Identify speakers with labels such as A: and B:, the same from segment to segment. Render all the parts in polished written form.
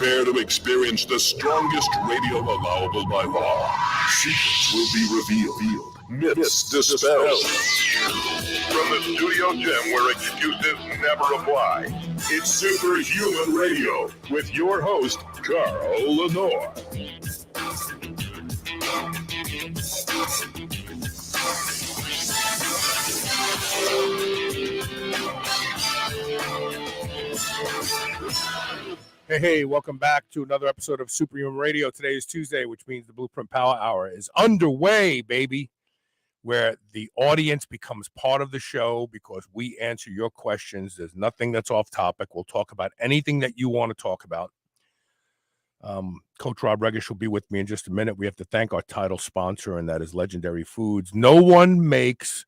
A: Prepare to experience the strongest radio allowable by law. Secrets will be revealed. Myths dispelled. From the studio gym where excuses never apply, it's Superhuman Radio with your host, Carl Lenore.
B: Hey, welcome back to another episode of Superhuman Radio. Today is Tuesday, which means the Blueprint Power Hour is underway, baby, where the audience becomes part of the show because we answer your questions. There's nothing that's off topic. We'll talk about anything that you want to talk about. Coach Rob Regish will be with me in just a minute. We have to thank our title sponsor, and that is Legendary Foods. No one makes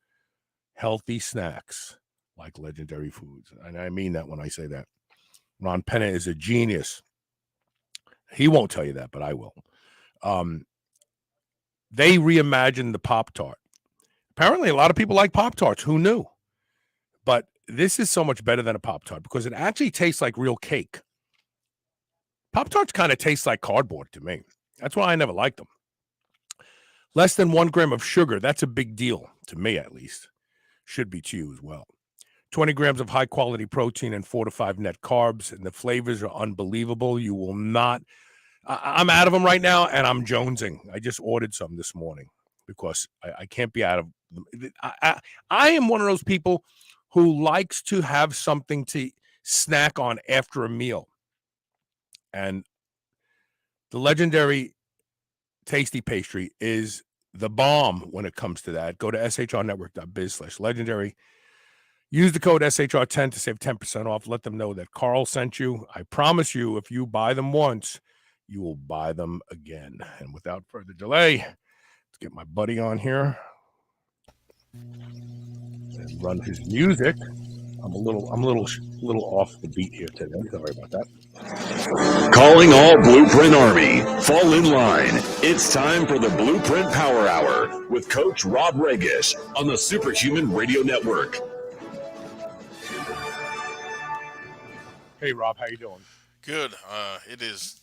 B: healthy snacks like Legendary Foods, and I mean that when I say that. Ron Penna is a genius. He won't tell you that, but I will. They reimagined the Pop-Tart. Apparently, a lot of people like Pop-Tarts. Who knew? But this is so much better than a Pop-Tart because it actually tastes like real cake. Pop-Tarts kind of taste like cardboard to me. That's why I never liked them. Less than 1 gram of sugar. That's a big deal, to me at least. Should be to you as well. 20 grams of high-quality protein and 4 to 5 net carbs, and the flavors are unbelievable. You will not – I'm out of them right now, and I'm jonesing. I just ordered some this morning because I can't be out of them. I am one of those people who likes to have something to snack on after a meal. And the Legendary Tasty Pastry is the bomb when it comes to that. Go to shrnetwork.biz/legendary. Use the code SHR10 to save 10% off. Let them know that Carl sent you. I promise you, if you buy them once, you will buy them again. And without further delay, let's get my buddy on here and run his music. I'm a little off the beat here today. Sorry about that.
A: Calling all Blueprint Army. Fall in line. It's time for the Blueprint Power Hour with Coach Rob Regish on the Superhuman Radio Network.
B: Hey, Rob, how you doing?
C: Good. It is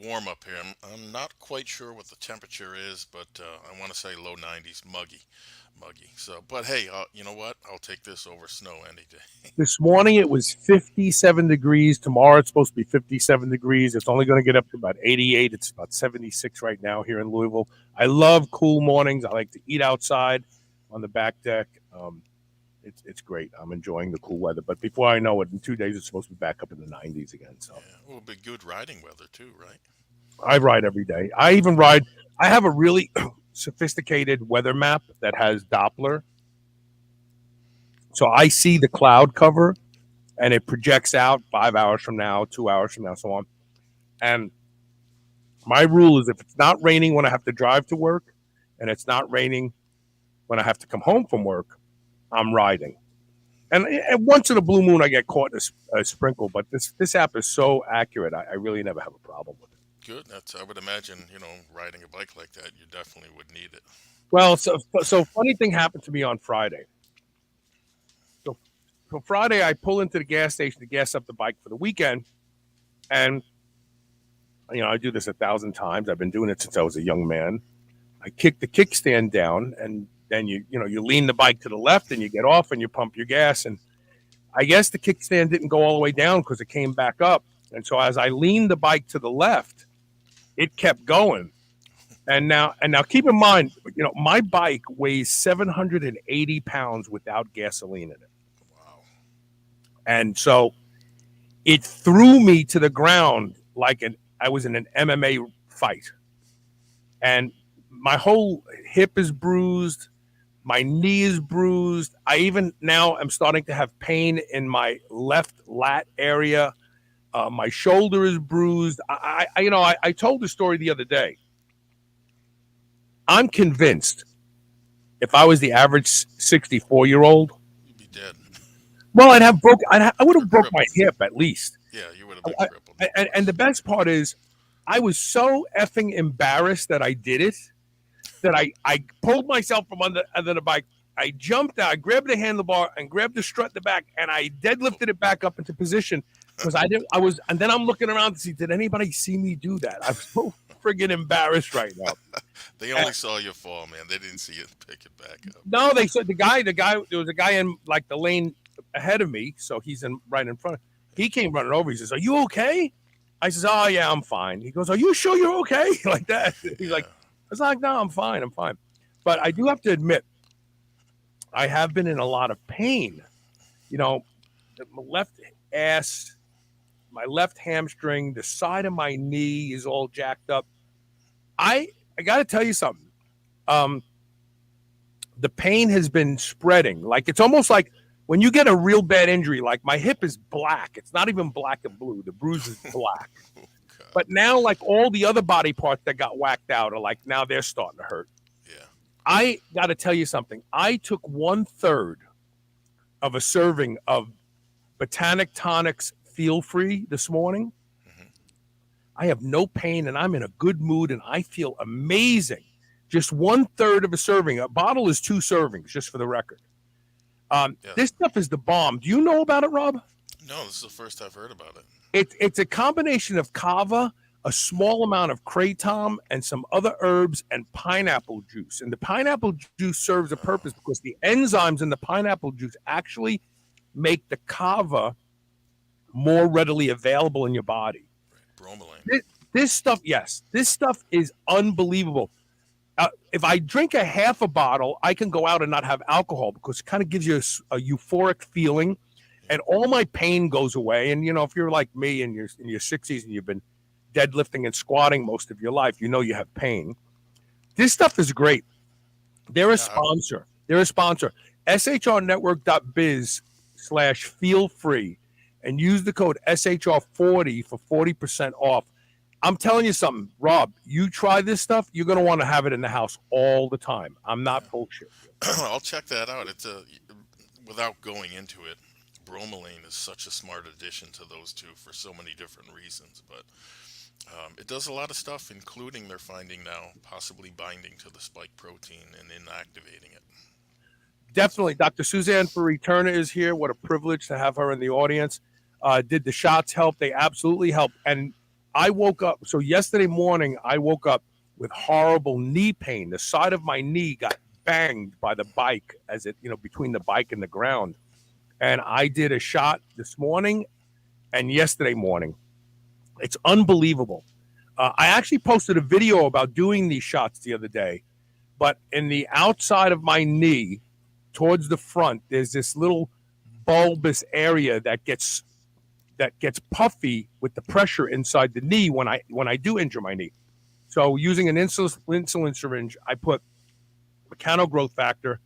C: warm up here. I'm not quite sure what the temperature is, but I want to say low 90s, muggy. So, but hey, you know what? I'll take this over snow any day.
B: This morning it was 57 degrees. Tomorrow it's supposed to be 57 degrees. It's only going to get up to about 88. It's about 76 right now here in Louisville. I love cool mornings. I like to eat outside on the back deck. It's great. I'm enjoying the cool weather. But before I know it, in 2 days, it's supposed to be back up in the 90s again. So
C: yeah, it'll be good riding weather too, right?
B: I ride every day. I even ride. I have a really sophisticated weather map that has Doppler. So I see the cloud cover, and it projects out 5 hours from now, 2 hours from now, so on. And my rule is if it's not raining when I have to drive to work, and it's not raining when I have to come home from work, I'm riding. And once in a blue moon, I get caught in a sprinkle. But this app is so accurate, I really never have a problem with it.
C: Good. I would imagine, riding a bike like that, you definitely would need it.
B: Well, so funny thing happened to me on Friday. So Friday, I pull into the gas station to gas up the bike for the weekend. And, I do this 1,000 times. I've been doing it since I was a young man. I kick the kickstand down, and then you lean the bike to the left and you get off and you pump your gas. And I guess the kickstand didn't go all the way down because it came back up. And so as I leaned the bike to the left, it kept going. And now keep in mind, my bike weighs 780 pounds without gasoline in it.
C: Wow.
B: And so it threw me to the ground like I was in an MMA fight. And my whole hip is bruised. My knee is bruised. I even now am starting to have pain in my left lat area. My shoulder is bruised. I told the story the other day. I'm convinced if I was the average 64-year-old,
C: you'd be dead.
B: Well, I would have broke my hip at least.
C: Yeah, you would have been crippled.
B: And the best part is, I was so effing embarrassed that I did it that I pulled myself from under the bike. I jumped out, I grabbed the handlebar and grabbed the strut in the back, and I deadlifted it back up into position. because and then I'm looking around to see, did anybody see me do that? I'm so friggin' embarrassed right now.
C: They only saw you fall, man. They didn't see you pick it back up.
B: No, they said the guy, there was a guy in like the lane ahead of me, so he's right in front. He came running over. He says, "Are you okay?" I says, "Oh yeah, I'm fine." He goes, "Are you sure you're okay?" Like that. He's like, I was like, "No, I'm fine. I'm fine." But I do have to admit, I have been in a lot of pain. You know, my left ass, my left hamstring, the side of my knee is all jacked up. I got to tell you something. The pain has been spreading. Like it's almost like when you get a real bad injury, like my hip is black. It's not even black and blue. The bruise is black. But now, like all the other body parts that got whacked out are like now they're starting to hurt.
C: Yeah.
B: I got to tell you something. I took 1/3 of a serving of Botanic Tonics Feel Free this morning.
C: Mm-hmm.
B: I have no pain and I'm in a good mood and I feel amazing. Just 1/3 of a serving. A bottle is 2 servings, just for the record. This stuff is the bomb. Do you know about it, Rob?
C: No, this is the first I've heard about it.
B: It's a combination of kava, a small amount of kratom, and some other herbs and pineapple juice. And the pineapple juice serves a purpose because the enzymes in the pineapple juice actually make the kava more readily available in your body.
C: Right. Bromelain.
B: This stuff, yes, this stuff is unbelievable. If I drink a half a bottle, I can go out and not have alcohol because it kind of gives you a euphoric feeling, and all my pain goes away. And you know, if you're like me and you're in your 60s and you've been deadlifting and squatting most of your life, you know you have pain. This stuff is great. They're a sponsor. shrnetwork.biz/feel free and use the code SHR40 for 40% off. I'm telling you something, Rob, you try this stuff, you're going to want to have it in the house all the time. I'm not bullshit.
C: I'll check that out. It's without going into it, bromelain is such a smart addition to those two for so many different reasons. But it does a lot of stuff, including they're finding now possibly binding to the spike protein and inactivating it.
B: Definitely. Dr. Suzanne Ferry-Turner is here. What a privilege to have her in the audience. Did the shots help? They absolutely help. And I woke up. So yesterday morning, I woke up with horrible knee pain. The side of my knee got banged by the bike as it, between the bike and the ground. And I did a shot this morning and yesterday morning. It's unbelievable. I actually posted a video about doing these shots the other day, but in the outside of my knee towards the front, there's this little bulbous area that gets puffy with the pressure inside the knee when I do injure my knee. So using an insulin syringe, I put mechano growth factor,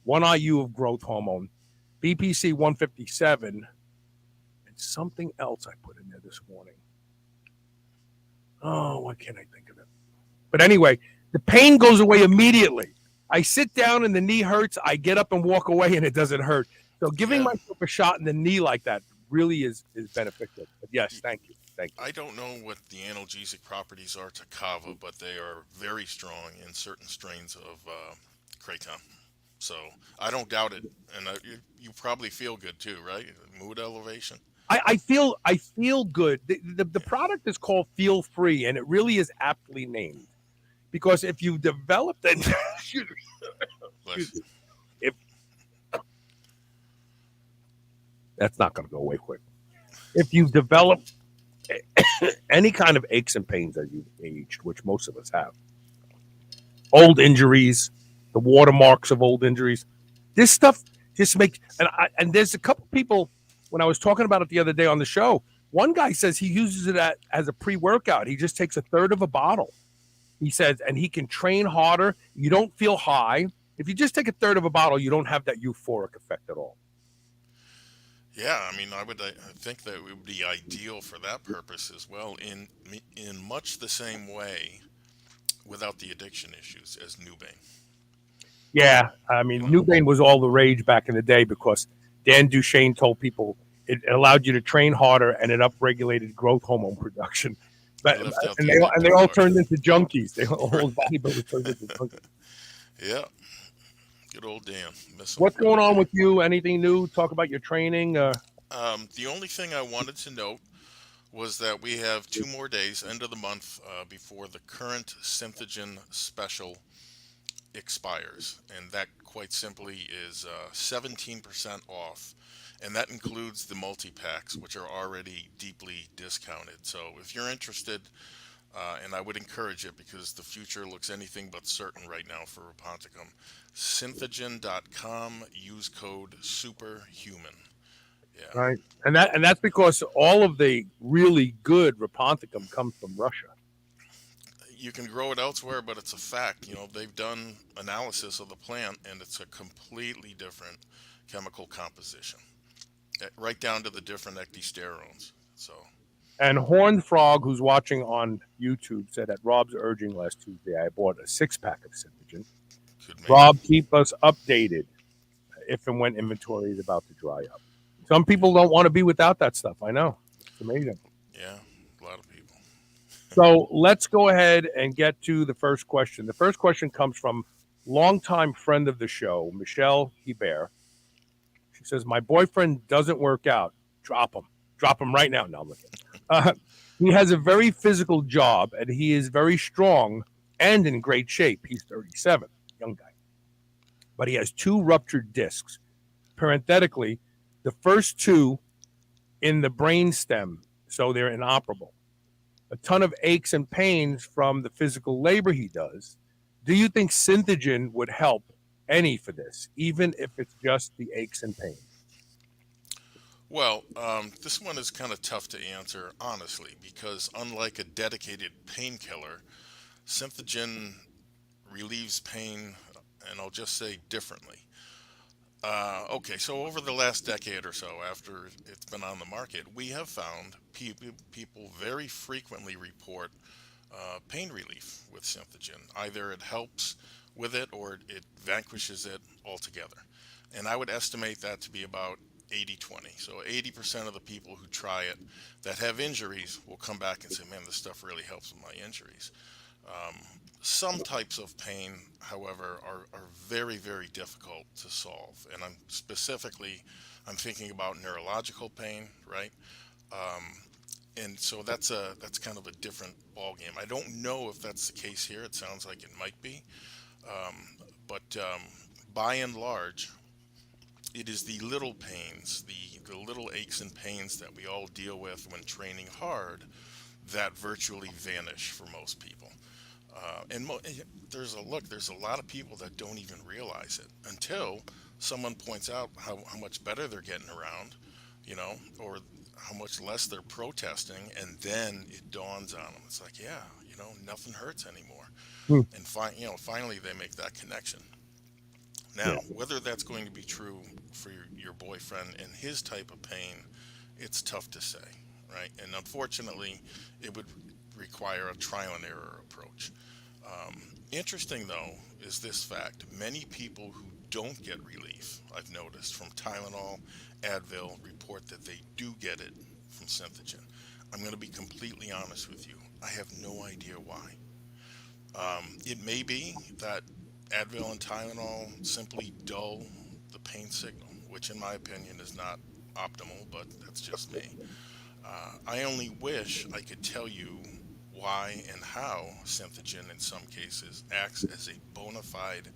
B: 1 IU of growth hormone, BPC 157, and something else I put in there this morning. Oh, why can't I think of it? But anyway, the pain goes away immediately. I sit down and the knee hurts. I get up and walk away and it doesn't hurt. So giving myself a shot in the knee like that really is beneficial. But yes, thank you.
C: I don't know what the analgesic properties are to kava, but they are very strong in certain strains of kratom. So I don't doubt it. And you probably feel good too, right? Mood elevation.
B: I feel good. The product is called Feel Free, and it really is aptly named. Because if you've developed it, that's not going to go away quick. If you've developed any kind of aches and pains as you've aged, which most of us have, old injuries, the watermarks of old injuries, this stuff just makes. And there's a couple people when I was talking about it the other day on the show. One guy says he uses it as a pre-workout. He just takes 1/3 of a bottle. He says, and he can train harder. You don't feel high. If you just take 1/3 of a bottle, you don't have that euphoric effect at all.
C: Yeah, I mean, I think that it would be ideal for that purpose as well, in much the same way, without the addiction issues as Nubane.
B: Yeah, I mean, Nubane was all the rage back in the day because Dan Duchesne told people it allowed you to train harder and it upregulated growth hormone production. But they all turned into junkies. They all bodybuilders turned into junkies.
C: Yeah. Good old Dan.
B: What's going on with you? Anything new? Talk about your training.
C: The only thing I wanted to note was that we have 2 more days, end of the month, before the current Synthogen special expires. And that quite simply is 17% off. And that includes the multi-packs, which are already deeply discounted. So if you're interested, and I would encourage it because the future looks anything but certain right now for Reponticum, synthogen.com, use code SUPERHUMAN. Yeah.
B: Right. And that's because all of the really good Raponticum comes from Russia.
C: You can grow it elsewhere, but it's a fact. You know, they've done analysis of the plant, and it's a completely different chemical composition, right down to the different ecdysterones. So,
B: And Horned Frog, who's watching on YouTube, said at Rob's urging last Tuesday, I bought a 6-pack of Synthogen.
C: could make
B: Rob, keep us updated if and when inventory is about to dry up. Some people don't want to be without that stuff. I know. It's amazing.
C: yeah, a lot of people.
B: So let's go ahead and get to the first question. The first question comes from longtime friend of the show, Michelle Hebert. She says, my boyfriend doesn't work out. Drop him. Drop him right now. No, I'm looking. He has a very physical job, and he is very strong and in great shape. He's 37, young guy. But he has 2 ruptured discs. Parenthetically, the first 2 in the brain stem, so they're inoperable. A ton of aches and pains from the physical labor he does. Do you think Synthogen would help any for this, even if it's just the aches and pains?
C: Well, this one is kind of tough to answer, honestly, because unlike a dedicated painkiller, Synthogen relieves pain, and I'll just say differently. Okay, so over the last decade or so, after it's been on the market, we have found people very frequently report pain relief with Synthogen. Either it helps with it or it vanquishes it altogether. And I would estimate that to be about 80-20. So 80% of the people who try it that have injuries will come back and say, man, this stuff really helps with my injuries. Some types of pain, however, are very, very difficult to solve. And I'm thinking about neurological pain, right? Um, and so that's kind of a different ballgame. I don't know if that's the case here. It sounds like it might be. Um, but by and large, it is the little pains, the little aches and pains that we all deal with when training hard that virtually vanish for most people. There's a lot of people that don't even realize it until someone points out how much better they're getting around, or how much less they're protesting, and then it dawns on them. It's like, yeah, nothing hurts anymore,
B: Hmm.
C: and finally they make that connection.
B: Yeah.
C: Now, whether that's going to be true for your boyfriend and his type of pain, it's tough to say, right? And unfortunately, it would require a trial and error approach. Interesting, though, is this fact. Many people who don't get relief, I've noticed, from Tylenol, Advil, report that they do get it from Synthogen. I'm going to be completely honest with you. I have no idea why. It may be that Advil and Tylenol simply dull the pain signal, which in my opinion is not optimal, but that's just me. I only wish I could tell you why and how Synthogen in some cases acts as a bona fide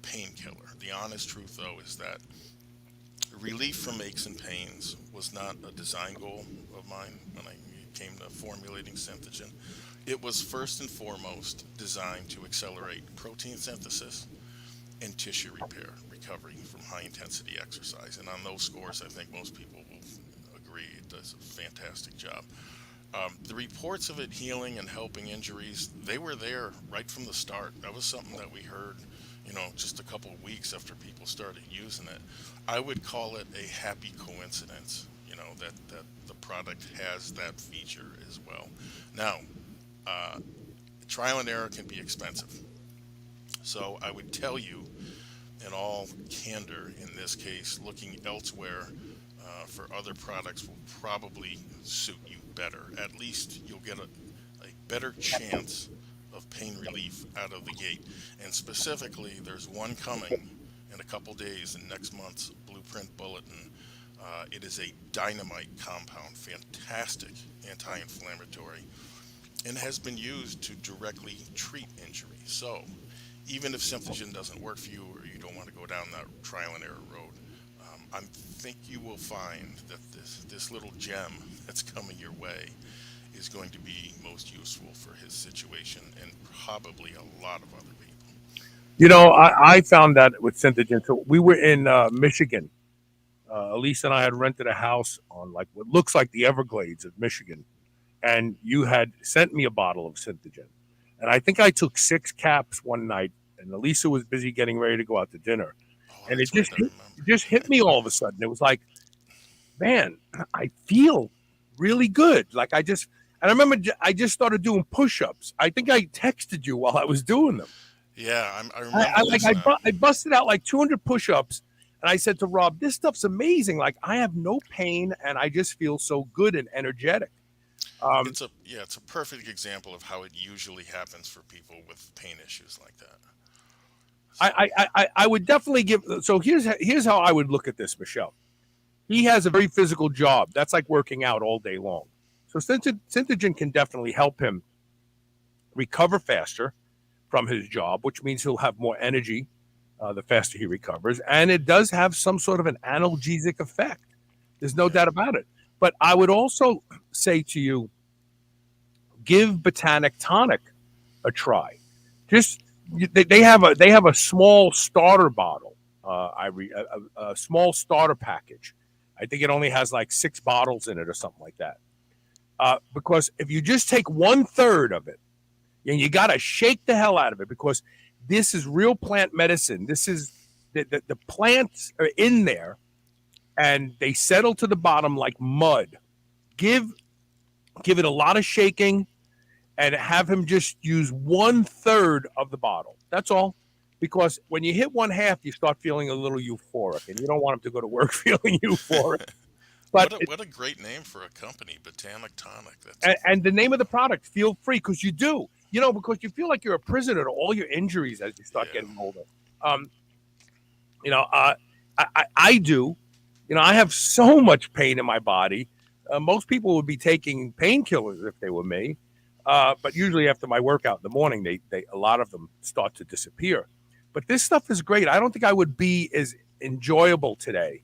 C: painkiller. The honest truth, though, is that relief from aches and pains was not a design goal of mine when I came to formulating Synthogen. It was first and foremost designed to accelerate protein synthesis and tissue repair, recovery from high intensity exercise. And on those scores, I think most people will agree it does a fantastic job. The reports of it healing and helping injuries, they were there right from the start. That was something that we heard, just a couple of weeks after people started using it. I would call it a happy coincidence, that the product has that feature as well. Now, trial and error can be expensive. So I would tell you, in all candor, in this case, looking elsewhere for other products will probably suit you better. At least you'll get a better chance of pain relief out of the gate. And specifically, there's one coming in a couple days in next month's Blueprint Bulletin. It is a dynamite compound, fantastic anti-inflammatory, and has been used to directly treat injury. So, even if Symphogen doesn't work for you, or you don't want to go down that trial and error road, I think you will find that this little gem that's coming your way is going to be most useful for his situation and probably a lot of other people.
B: I found that with Synthogen. So we were in Michigan. Elise and I had rented a house on like what looks like the Everglades of Michigan, and you had sent me a bottle of Synthogen, and I think I took 6 caps one night, and Elisa was busy getting ready to go out to dinner,
C: Oh,
B: and
C: that's right, I
B: it
C: remember.
B: just hit me all of a sudden. It was like, man, I feel really good. Like and I remember I just started doing push-ups. I think I texted you while I was doing them.
C: Yeah, I
B: I,
C: remember
B: I like
C: this now.
B: I busted out like 200 push-ups, and I said to Rob, "This stuff's amazing. Like I have no pain, and I just feel so good and energetic." Um,
C: It's a perfect example of how it usually happens for people with pain issues like that. So,
B: I would definitely give. So here's how I would look at this, Michelle. He has a very physical job. That's like working out all day long. So Synthogen can definitely help him recover faster from his job, which means he'll have more energy the faster he recovers. And it does have some sort of an analgesic effect. There's no
C: yeah,
B: doubt about it. But I would also say to you, give Botanic Tonic a try. Just they have a small starter bottle. A small starter package. I think it only has like 6 bottles in it or something like that. Because if you just take 1/3 of it, and you got to shake the hell out of it because this is real plant medicine. This is the plants are in there and they settle to the bottom like mud. Give give it a lot of shaking and have him just use 1/3 of the bottle. That's all. Because when you hit 1/2, you start feeling a little euphoric, and you don't want him to go to work feeling euphoric. But
C: what a great name for a company, Botanic Tonic.
B: and the name of the product, feel free, because you do, because you feel like you're a prisoner to all your injuries as you start
C: Yeah,
B: getting older. Um, you know, uh, I do. I have so much pain in my body. Most people would be taking painkillers if they were me, but usually after my workout in the morning, they a lot of them start to disappear. But this stuff is great. I don't think I would be as enjoyable today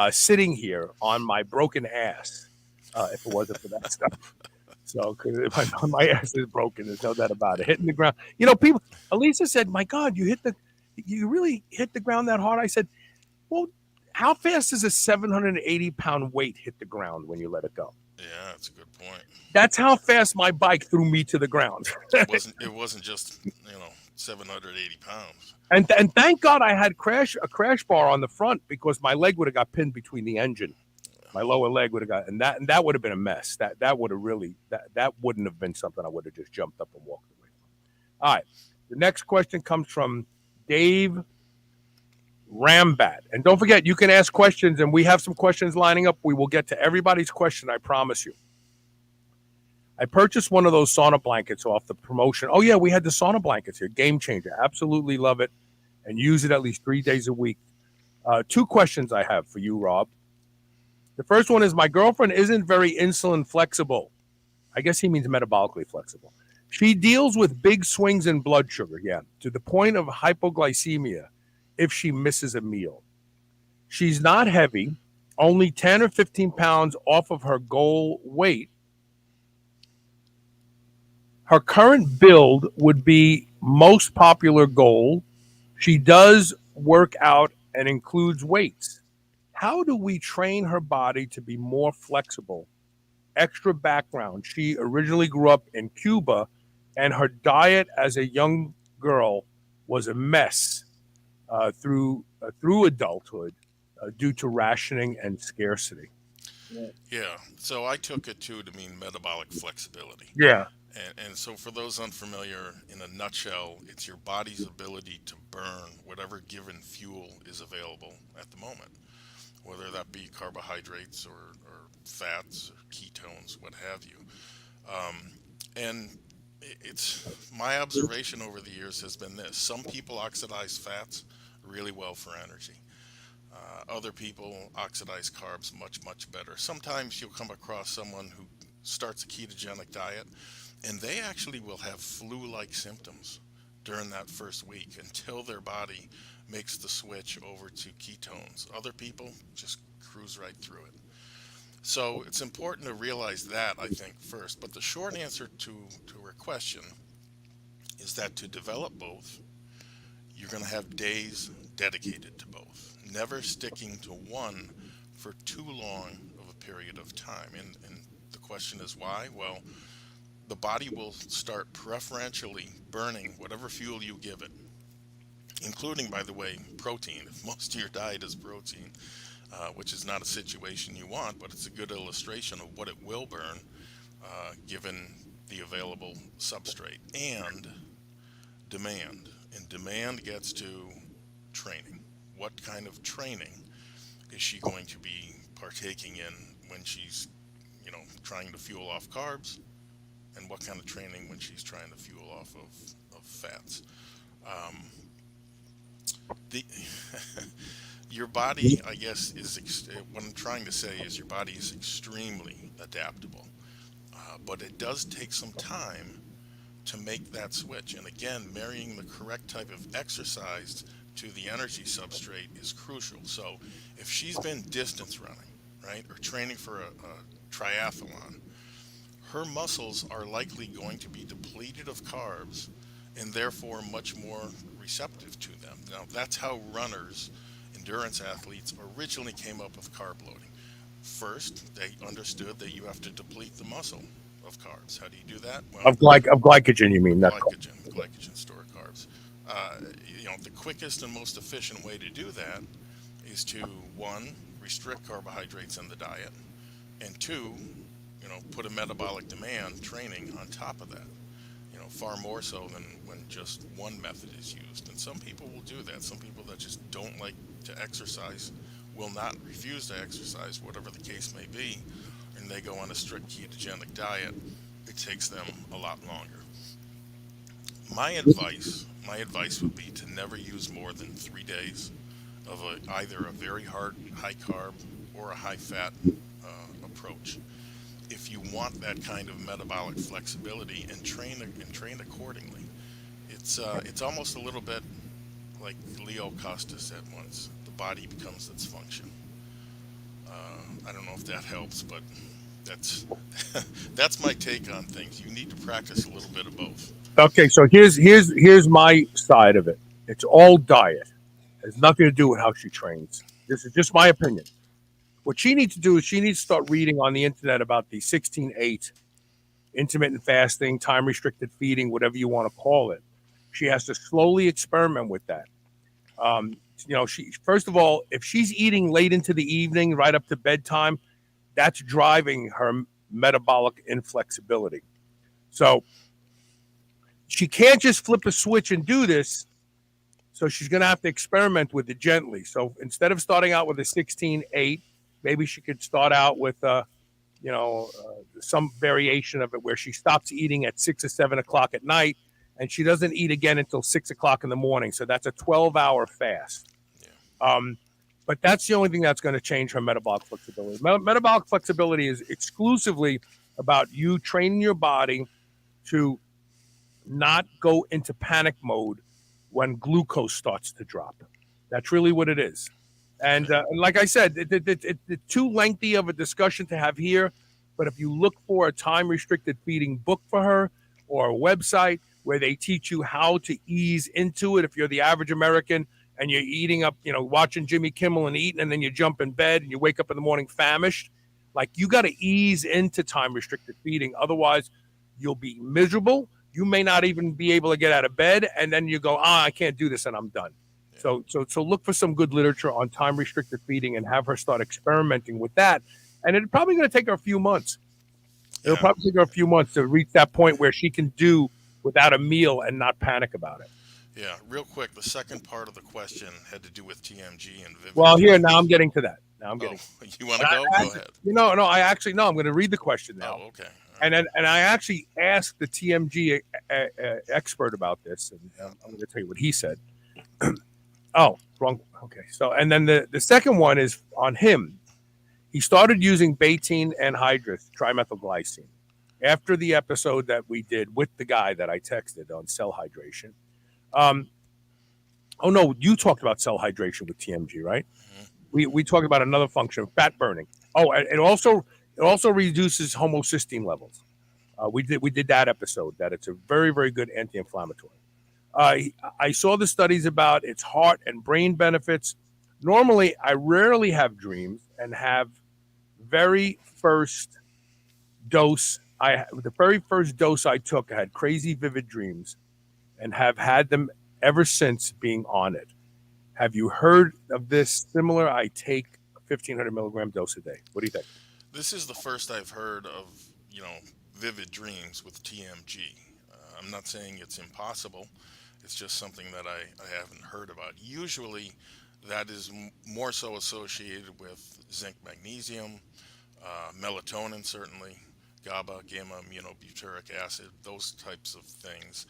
B: sitting here on my broken ass if it wasn't for that stuff. So, because my ass is broken, there's no doubt about it. Hitting the ground, people. Elisa said, "My God, you really hit the ground that hard." I said, "Well, how fast does a 780-pound weight hit the ground when you let it go?"
C: yeah, that's a good point.
B: That's how fast my bike threw me to the ground.
C: It wasn't just 780 pounds.
B: And thank God I had a crash bar on the front because my leg would have got pinned between the engine. My lower leg would have got, and that would have been a mess. That would have really that wouldn't have been something I would have just jumped up and walked away from. All right. The next question comes from Dave Rambat. And don't forget, you can ask questions, and we have some questions lining up. We will get to everybody's question, I promise you. I purchased one of those sauna blankets off the promotion. Oh, yeah, we had the sauna blankets here. Game changer. Absolutely love it and use it at least 3 days a week. 2 questions I have for you, Rob. The first one is my girlfriend isn't very insulin flexible. I guess he means metabolically flexible. She deals with big swings in blood sugar, yeah, to the point of hypoglycemia if she misses a meal. She's not heavy, only 10 or 15 pounds off of her goal weight. Her current build would be most popular goal. She does work out and includes weights. How do we train her body to be more flexible? Extra background. She originally grew up in Cuba, and her diet as a young girl was a mess through adulthood due to rationing and scarcity.
C: Yeah, so I took it too to mean metabolic flexibility.
B: Yeah.
C: And so, for those unfamiliar, in a nutshell, it's your body's ability to burn whatever given fuel is available at the moment, whether that be carbohydrates or fats or ketones, what have you. And it's my observation over the years has been this: some people oxidize fats really well for energy. Other people oxidize carbs much better. Sometimes you'll come across someone who starts a ketogenic diet and they actually will have flu-like symptoms during that first week until their body makes the switch over to ketones. Other people just cruise right through it. So it's important to realize that, I think, first. But the short answer to her question is that to develop both, you're going to have days dedicated to both, never sticking to one for too long of a period of time. And the question is why? Well, the body will start preferentially burning whatever fuel you give it, including, by the way, protein. If most of your diet is protein, which is not a situation you want, but it's a good illustration of what it will burn given the available substrate and demand. And demand gets to training. What kind of training is she going to be partaking in when she's, trying to fuel off carbs? And what kind of training when she's trying to fuel off of fats? Your body, I guess, what I'm trying to say is your body is extremely adaptable. But it does take some time to make that switch. And again, marrying the correct type of exercise to the energy substrate is crucial. So if she's been distance running, right, or training for a triathlon, her muscles are likely going to be depleted of carbs and therefore much more receptive to them. Now, that's how runners, endurance athletes, originally came up with carb loading. First, they understood that you have to deplete the muscle of carbs. How do you do that? Well,
B: Of glycogen, you mean?
C: Glycogen stored carbs. The quickest and most efficient way to do that is to, one, restrict carbohydrates in the diet, and two, put a metabolic demand training on top of that. Far more so than when just one method is used. And some people will do that. Some people that just don't like to exercise will not refuse to exercise, whatever the case may be, and they go on a strict ketogenic diet. It takes them a lot longer. My advice would be to never use more than 3 days of either a very hard high carb or a high fat approach. If you want that kind of metabolic flexibility and train accordingly, it's almost a little bit like Leo Costa said once: the body becomes its function. I don't know if that helps, but that's my take on things. You need to practice a little bit of both.
B: Okay, so here's my side of it. It's all diet. It has nothing to do with how she trains. This is just my opinion. What she needs to do is she needs to start reading on the internet about the 16-8, intermittent fasting, time-restricted feeding, whatever you want to call it. She has to slowly experiment with that. She first of all, if she's eating late into the evening, right up to bedtime, that's driving her metabolic inflexibility. So she can't just flip a switch and do this. So she's going to have to experiment with it gently. So instead of starting out with a 16-8, maybe she could start out with, some variation of it where she stops eating at 6 or 7 o'clock at night, and she doesn't eat again until 6 o'clock in the morning. So that's a 12-hour fast. Yeah. But that's the only thing that's going to change her metabolic flexibility. Metabolic flexibility is exclusively about you training your body to not go into panic mode when glucose starts to drop. That's really what it is. And like I said, it's too lengthy of a discussion to have here. But if you look for a time-restricted feeding book for her or a website where they teach you how to ease into it, if you're the average American and you're eating up, watching Jimmy Kimmel and eating, and then you jump in bed and you wake up in the morning famished, like you got to ease into time-restricted feeding. Otherwise, you'll be miserable. You may not even be able to get out of bed, and then you go, I can't do this, and I'm done. Yeah. So look for some good literature on time-restricted feeding and have her start experimenting with that. And it's probably going to take her a few months. It'll probably take her a few months to reach that point where she can do without a meal and not panic about it.
C: Yeah, real quick, the second part of the question had to do with TMG and Vivid.
B: Well, now I'm getting to that.
C: You want to go? Go ahead.
B: I'm going to read the question now.
C: Oh, okay.
B: And I actually asked the TMG expert about this, and I'm going to tell you what he said. Oh, wrong. Okay. So, and then the second one is on him. He started using betaine anhydrous trimethylglycine after the episode that we did with the guy that I texted on cell hydration. Oh no, you talked about cell hydration with TMG, right? We talked about another function, fat burning. Oh, and it also reduces homocysteine levels. We did that episode. That it's a very, very good anti-inflammatory. I saw the studies about its heart and brain benefits. Normally, I rarely have dreams and have very first dose. The very first dose I took, I had crazy vivid dreams, and have had them ever since being on it. Have you heard of this? Similar, I take a 1,500 milligram dose a day. What do you think?
C: This is the first I've heard of, vivid dreams with TMG. I'm not saying it's impossible. It's just something that I haven't heard about. Usually, that is more so associated with zinc, magnesium, melatonin, certainly, GABA, gamma aminobutyric acid, those types of things.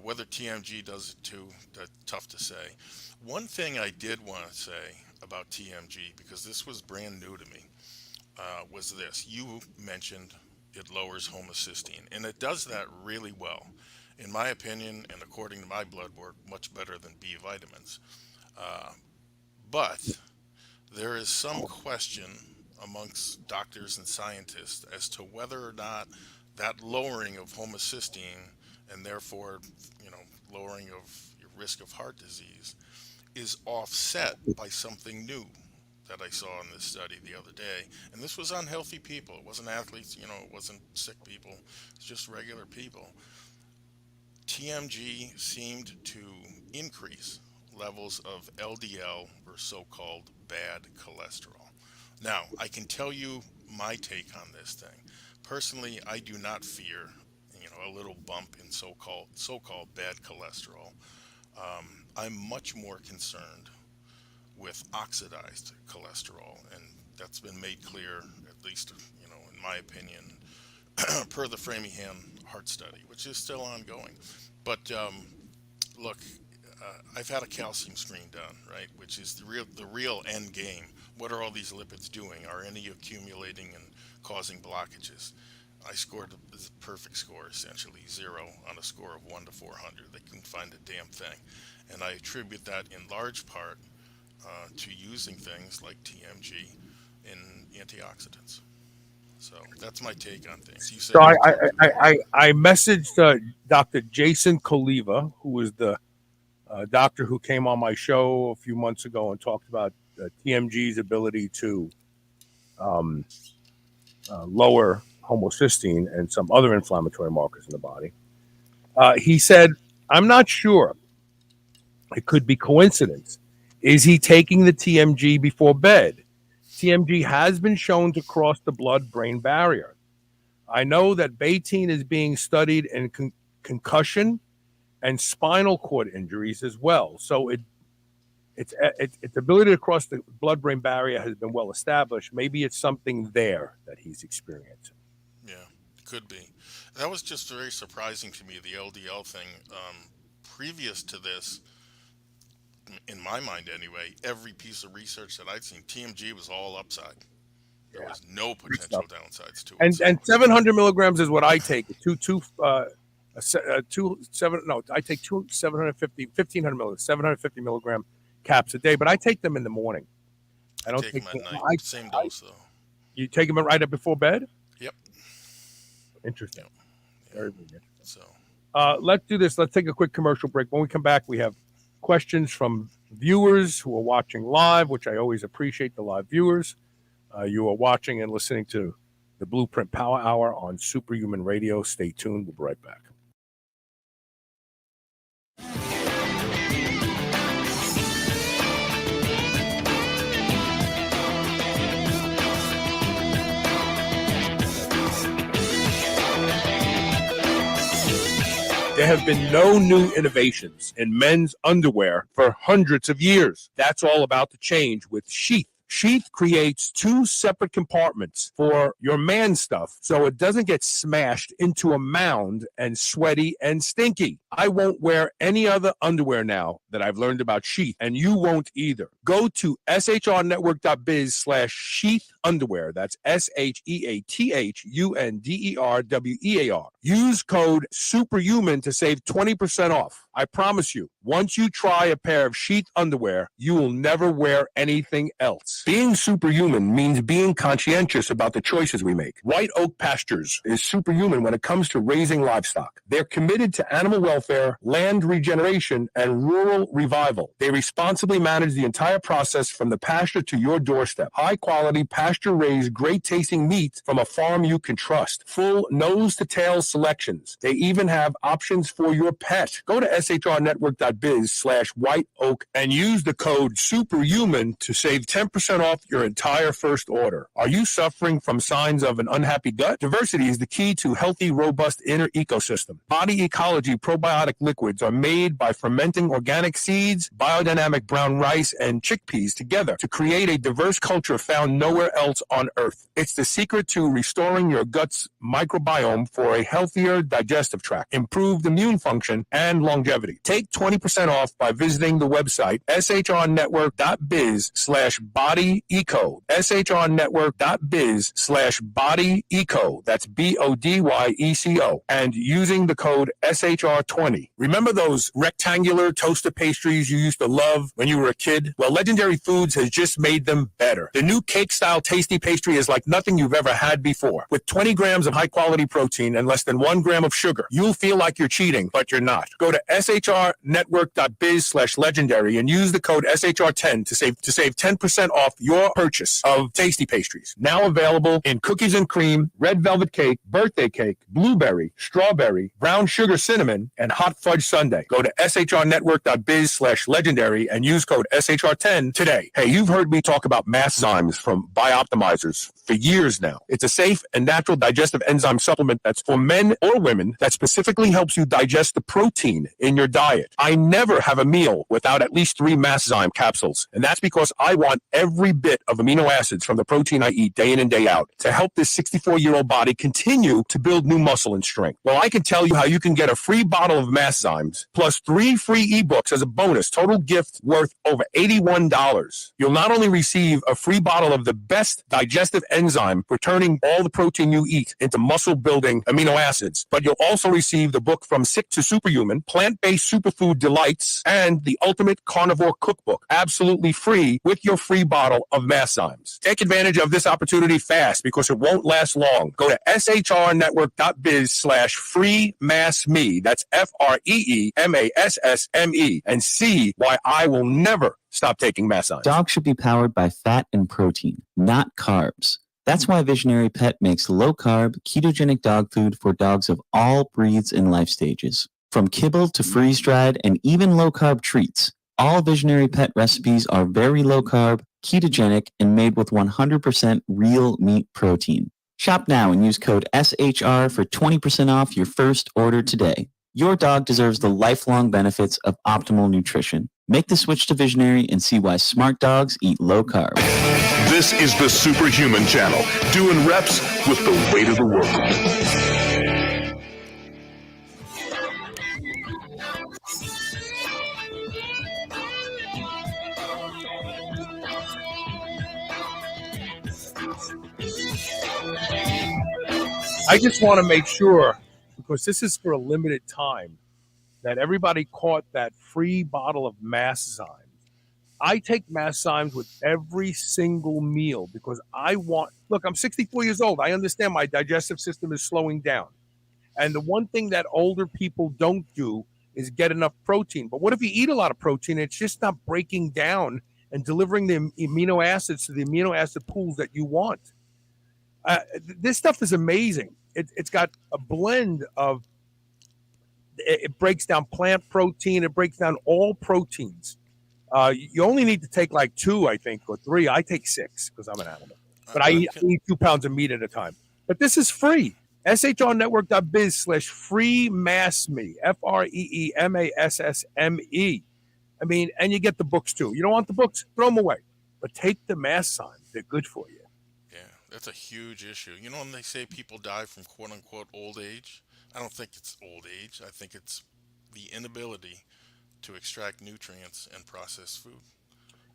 C: Whether TMG does it too, that's tough to say. One thing I did want to say about TMG, because this was brand new to me, was this. You mentioned it lowers homocysteine, and it does that really well. In my opinion, and according to my blood work, much better than B vitamins. But there is some question amongst doctors and scientists as to whether or not that lowering of homocysteine and therefore, lowering of your risk of heart disease is offset by something new that I saw in this study the other day. And this was on healthy people. It wasn't athletes, it wasn't sick people. It's just regular people. TMG seemed to increase levels of LDL, or so-called bad cholesterol. Now, I can tell you my take on this thing. Personally, I do not fear, a little bump in so-called bad cholesterol. I'm much more concerned with oxidized cholesterol, and that's been made clear, at least, in my opinion, per the Framingham heart study, which is still ongoing. But look, I've had a calcium screen done, right, which is the real end game. What are all these lipids doing? Are any accumulating and causing blockages? I scored a perfect score, essentially 0 on a score of 1 to 400. They couldn't find a damn thing. And I attribute that in large part to using things like TMG in antioxidants. So that's my take on things. You said
B: So I messaged Dr. Jason Koliva, who was the doctor who came on my show a few months ago and talked about TMG's ability to lower homocysteine and some other inflammatory markers in the body. He said, I'm not sure. It could be coincidence. Is he taking the TMG before bed? TMG has been shown to cross the blood-brain barrier. I know that betaine is being studied in concussion and spinal cord injuries as well. So its ability to cross the blood-brain barrier has been well established. Maybe it's something there that he's experiencing.
C: Yeah, could be. That was just very surprising to me, the LDL thing. Previous to this, in my mind anyway, every piece of research that I'd seen, TMG was all upside. There was no potential downsides to it.
B: And 700 milligrams is what I take. I take 750, 1,500 milligrams, 750 milligram caps a day, but I take them in the morning. I don't take
C: them at night. Same dose though.
B: You take them right up before bed?
C: Yep.
B: Interesting.
C: Yep.
B: Very, very interesting.
C: So
B: let's do this. Let's take a quick commercial break. When we come back, we have questions from viewers who are watching live, which I always appreciate the live viewers. You are watching and listening to the Blueprint Power Hour on Superhuman Radio. Stay tuned. We'll be right back. There have been no new innovations in men's underwear for hundreds of years. That's all about to change with Sheath. Sheath creates 2 separate compartments for your man stuff so it doesn't get smashed into a mound and sweaty and stinky. I won't wear any other underwear now that I've learned about Sheath, and you won't either. Go to shrnetwork.biz/sheath underwear. That's SHEATHUNDERWEAR. Use code SUPERHUMAN to save 20% off. I promise you, once you try a pair of Sheath underwear, you will never wear anything else. Being superhuman means being conscientious about the choices we make. White Oak Pastures is superhuman when it comes to raising livestock. They're committed to animal welfare, land regeneration, and rural revival. They responsibly manage the entire process from the pasture to your doorstep. High-quality, pasture-raised, great-tasting meat from a farm you can trust. Full nose-to-tail selections. They even have options for your pet. Go to shrnetwork.biz/white oak and use the code SUPERHUMAN to save 10% off your entire first order. Are you suffering from signs of an unhappy gut? Diversity is the key to healthy, robust inner ecosystem. Body Ecology probiotic liquids are made by fermenting organic seeds, biodynamic brown rice, and chickpeas together to create a diverse culture found nowhere else on Earth. It's the secret to restoring your gut's microbiome for a healthier digestive tract, improved immune function, and longevity. Take 20% off by visiting the website shrnetwork.biz/bodyeco. shrnetwork.biz/bodyeco. That's BODYECO. And using the code SHR20. Remember those rectangular toaster pastries you used to love when you were a kid? Well, Legendary Foods has just made them better. The new cake-style tasty pastry is like nothing you've ever had before. With 20 grams of high-quality protein and less than 1 gram of sugar, you'll feel like you're cheating, but you're not. Go to shrnetwork.biz/legendary and use the code SHR10 to save 10% off your purchase of tasty pastries. Now available in cookies and cream, red velvet cake, birthday cake, blueberry, strawberry, brown sugar cinnamon, and hot fudge sundae. Go to shrnetwork.biz/legendary and use code SHR10 today. Hey, you've heard me talk about Masszymes from Bioptimizers for years now. It's a safe and natural digestive enzyme supplement that's for men or women that specifically helps you digest the protein in your diet. I never have a meal without at least 3 Masszyme capsules, and that's because I want every bit of amino acids from the protein I eat day in and day out to help this 64-year-old body continue to build new muscle and strength. Well, I can tell you how you can get a free bottle of Masszymes plus 3 free ebooks as a bonus, total gift worth over $81. You'll not only receive a free bottle of the best digestive enzyme for turning all the protein you eat into muscle-building amino acids, but you'll also receive the book From Sick to Superhuman, Plant-Based Superfood Delights, and the Ultimate Carnivore Cookbook, absolutely free with your free bottle of Masszymes. Take advantage of this opportunity fast because it won't last long. Go to shrnetwork.biz/freemassme. That's FREEMASSME and see why I will never stop taking Masszymes.
D: Dogs should be powered by fat and protein, not carbs. That's why Visionary Pet makes low-carb, ketogenic dog food for dogs of all breeds and life stages. From kibble to freeze-dried and even low-carb treats, all Visionary Pet recipes are very low-carb, ketogenic, and made with 100% real meat protein. Shop now and use code SHR for 20% off your first order today. Your dog deserves the lifelong benefits of optimal nutrition. Make the switch to Visionary and see why smart dogs eat low carb.
A: This is the Superhuman Channel, doing reps with the weight of the world.
B: I just want to make sure, because this is for a limited time, that everybody caught that free bottle of Masszymes. I take Masszymes with every single meal because look, I'm 64 years old. I understand my digestive system is slowing down. And the one thing that older people don't do is get enough protein. But what if you eat a lot of protein and it's just not breaking down and delivering the amino acids to the amino acid pools that you want? This stuff is amazing. It's got a blend of, it breaks down plant protein. It breaks down all proteins. You only need to take like 2, I think, or 3. I take 6 because I'm an animal. But I eat 2 pounds of meat at a time. But this is free. shrnetwork.biz/freemassme, FREEMASSME. I mean, and you get the books too. You don't want the books? Throw them away. but take the mast signs. They're good for you.
C: Yeah, that's a huge issue. You know, when they say people die from quote unquote old age, I don't think it's old age. I think it's the inability to extract nutrients and process food.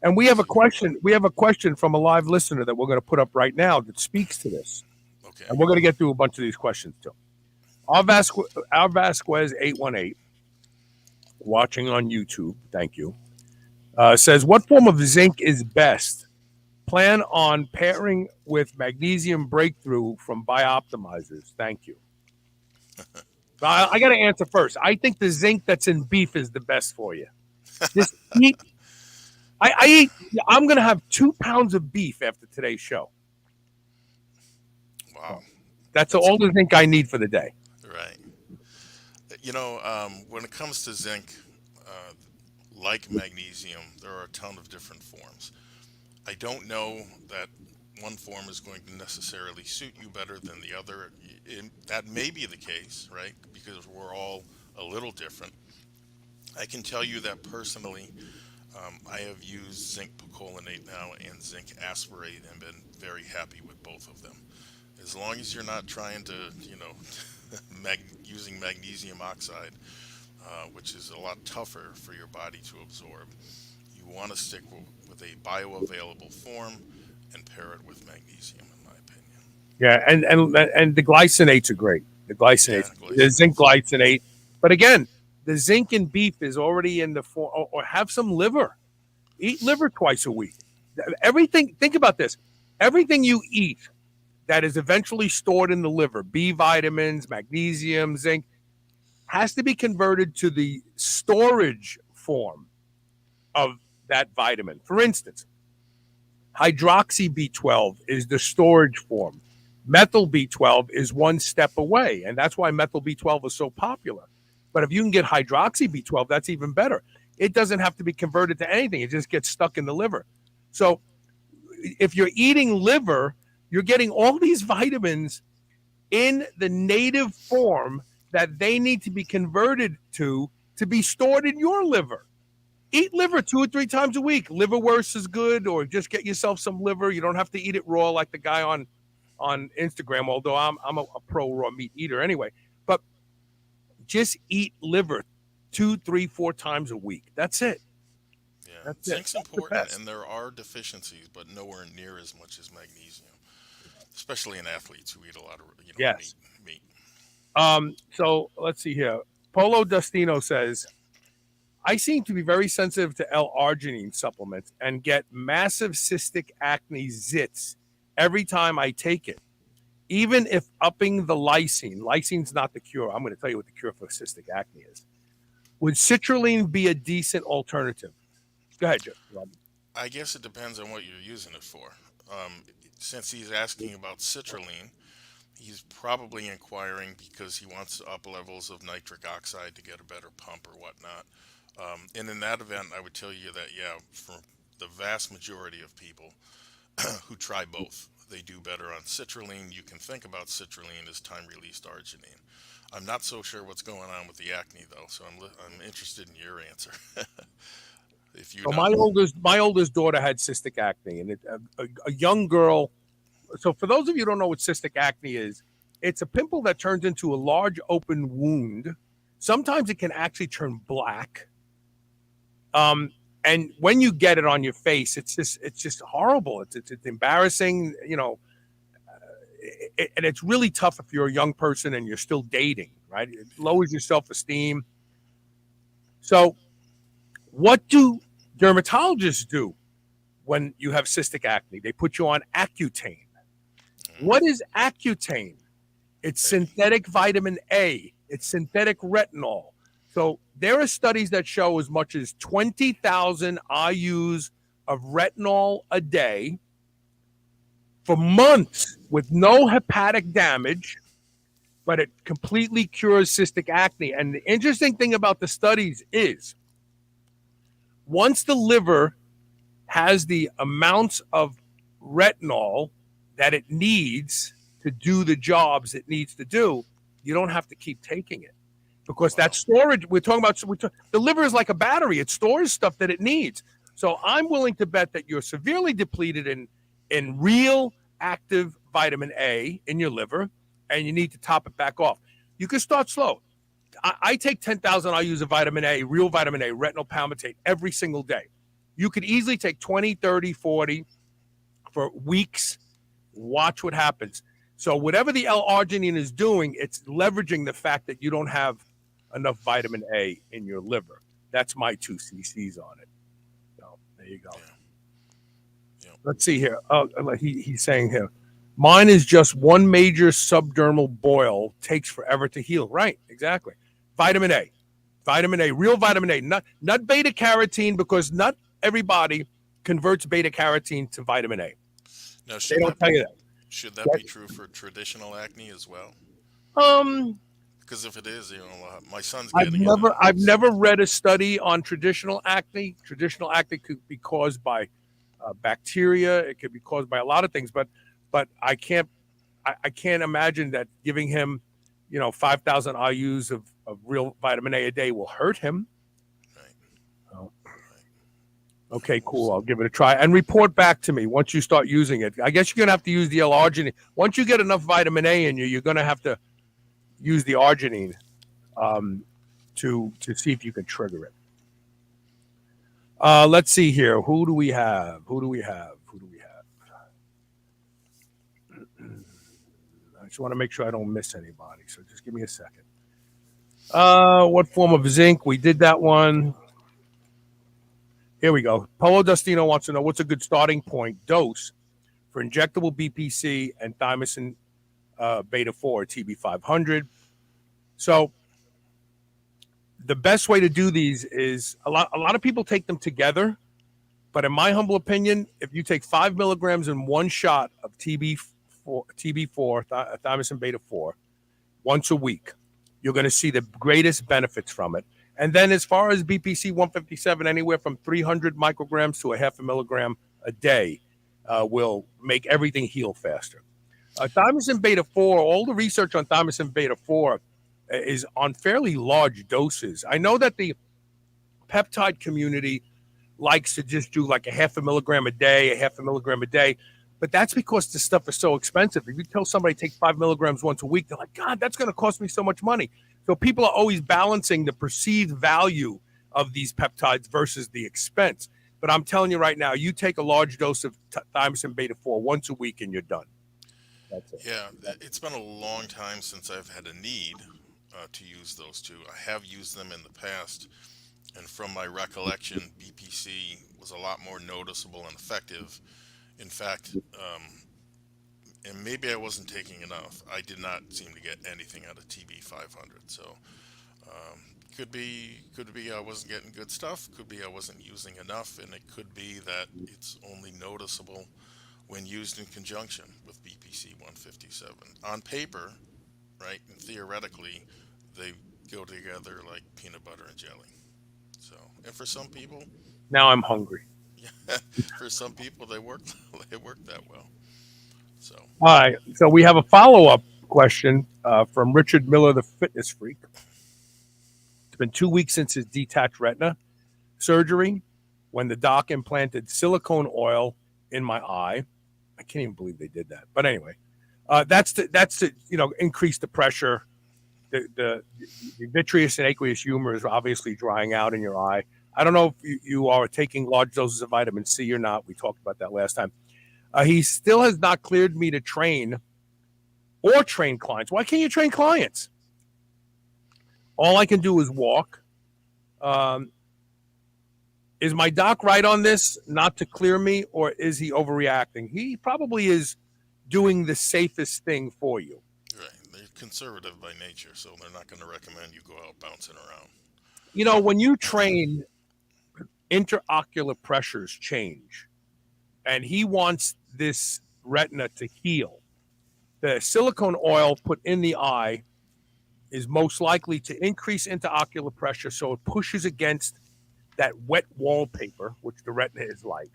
B: And we have a
C: So,
B: question. We have a question from a live listener that we're going to put up right now that speaks to this.
C: okay.
B: And we're going to get through a bunch of these questions too. Our Vasquez 818, watching on YouTube, thank you, says, what form of zinc is best? Plan on pairing with magnesium breakthrough from Bioptimizers. Thank you. I got to answer first. I think the zinc that's in beef is the best for you. Just eat. I eat. I'm going to have 2 pounds of beef after today's show.
C: Wow.
B: That's all the zinc I need for the day.
C: Right. You know, when it comes to zinc, like magnesium, there are a ton of different forms. I don't know that one form is going to necessarily suit you better than the other. That may be the case, right? Because we're all a little different. I can tell you that personally, I have used zinc picolinate now and zinc asparate and been very happy with both of them. As long as you're not trying to, you know, using magnesium oxide, which is a lot tougher for your body to absorb, you want to stick with a bioavailable form and pair it with magnesium, in my opinion.
B: Yeah, and the glycinates are great. The glycinates, the zinc glycinate. But again, the zinc in beef is already in the form, or have some liver. Eat liver twice a week. Everything, think about this. Everything you eat that is eventually stored in the liver, B vitamins, magnesium, zinc, has to be converted to the storage form of that vitamin. For instance, hydroxy B12 is the storage form. Methyl B12 is one step away, and that's why methyl B12 is so popular. But if you can get hydroxy B12, that's even better. It doesn't have to be converted to anything. It just gets stuck in the liver. So if you're eating liver, you're getting all these vitamins in the native form that they need to be converted to be stored in your liver. Eat liver 2 or 3 times a week. Liverwurst is good, or just get yourself some liver. You don't have to eat it raw like the guy on Instagram, although I'm a pro raw meat eater anyway. But just eat liver 2, 3, 4 times a week. That's it.
C: Yeah,
B: That's
C: zinc's
B: That's the
C: important,
B: best.
C: and there are deficiencies, but nowhere near as much as magnesium, especially in athletes who eat a lot of
B: Yes.
C: meat.
B: So let's see here. Polo Dustino says, I seem to be very sensitive to L-arginine supplements and get massive cystic acne zits every time I take it. Even if upping the lysine, lysine's not the cure. I'm going to tell you what the cure for cystic acne is. Would citrulline be a decent alternative? Go ahead, Rob.
C: I guess it depends on what you're using it for. Since he's asking about citrulline, he's probably inquiring because he wants to up levels of nitric oxide to get a better pump or whatnot. And in that event, I would tell you that, yeah, for the vast majority of people who try both, they do better on citrulline. You can think about citrulline as time-released arginine. I'm not so sure what's going on with the acne, though, so I'm interested in your answer. If you
B: So
C: know.
B: my oldest daughter had cystic acne, and a young girl. So for those of you who don't know what cystic acne is, it's a pimple that turns into a large open wound. Sometimes it can actually turn black. And when you get it on your face, it's just horrible. It's embarrassing, and it's really tough if you're a young person and you're still dating, right? It lowers your self-esteem. So what do dermatologists do when you have cystic acne? They put you on Accutane. What is Accutane? It's synthetic vitamin A. It's synthetic retinol. So there are studies that show as much as 20,000 IUs of retinol a day for months with no hepatic damage, but it completely cures cystic acne. And the interesting thing about the studies is once the liver has the amounts of retinol that it needs to do the jobs it needs to do, you don't have to keep taking it. Because that storage, the liver is like a battery. It stores stuff that it needs. So I'm willing to bet that you're severely depleted in real active vitamin A in your liver, and you need to top it back off. You can start slow. I take 10,000 IUs of vitamin A, real vitamin A, retinol palmitate every single day. You could easily take 20, 30, 40 for weeks. Watch what happens. So whatever the L-arginine is doing, it's leveraging the fact that you don't have enough vitamin A in your liver. That's my 2 cc's on it. So there you go.
C: Yeah.
B: Let's see here. Oh, he's saying here, mine is just one major subdermal boil, takes forever to heal. Right, exactly. Vitamin A, real vitamin A, not beta carotene, because not everybody converts beta carotene to vitamin A.
C: Now,
B: They don't tell you that.
C: Should that be true for traditional acne as well? Because if it is, my son's getting
B: I've never read a study on traditional acne. Traditional acne could be caused by bacteria. It could be caused by a lot of things, but I can't imagine that giving him, 5,000 IUs of real vitamin A a day will hurt him.
C: Right.
B: Oh. Okay, cool. I'll give it a try and report back to me once you start using it. I guess you're gonna have to use the L-arginine. Once you get enough vitamin A in you, you're gonna have to use the arginine to see if you can trigger it. Let's see here. Who do we have? I just want to make sure I don't miss anybody. So just give me a second. What form of zinc? We did that one. Here we go. Polo Dustino wants to know what's a good starting point dose for injectable BPC and thymosin beta 4 TB500. So the best way to do these is a lot of people take them together, but in my humble opinion, if you take 5 milligrams in one shot of TB4 thymosin beta 4 once a week, you're going to see the greatest benefits from it. And then as far as BPC 157, anywhere from 300 micrograms to a half a milligram a day will make everything heal faster. Thymosin beta 4, all the research on thymosin beta 4 is on fairly large doses. I know that the peptide community likes to just do like a half a milligram a day, but that's because this stuff is so expensive. If you tell somebody take 5 milligrams once a week, they're like, God, that's going to cost me so much money. So people are always balancing the perceived value of these peptides versus the expense. But I'm telling you right now, you take a large dose of thymosin beta 4 once a week and you're done. That's it.
C: Yeah, it's been a long time since I've had a need to use those two. I have used them in the past, and from my recollection, BPC was a lot more noticeable and effective. In fact, and maybe I wasn't taking enough. I did not seem to get anything out of TB500. So could be I wasn't getting good stuff. Could be I wasn't using enough, and it could be that it's only noticeable when used in conjunction with BPC 157. On paper, right, and theoretically, they go together like peanut butter and jelly. So, and for some people,
B: Now I'm hungry.
C: for some people, they work that well. So,
B: All right. So we have a follow-up question from Richard Miller, the fitness freak. It's been 2 weeks since his detached retina surgery when the doc implanted silicone oil in my eye. I can't even believe they did that. But anyway, that's to increase the pressure. The vitreous and aqueous humor is obviously drying out in your eye. I don't know if you are taking large doses of vitamin C or not. We talked about that last time. He still has not cleared me to train clients. Why can't you train clients? All I can do is walk. Is my doc right on this, not to clear me, or is he overreacting? He probably is doing the safest thing for you.
C: right, they're conservative by nature, so they're not going to recommend you go out bouncing around.
B: When you train, interocular pressures change, and he wants this retina to heal. The silicone oil put in the eye is most likely to increase interocular pressure, so it pushes against that wet wallpaper, which the retina is like,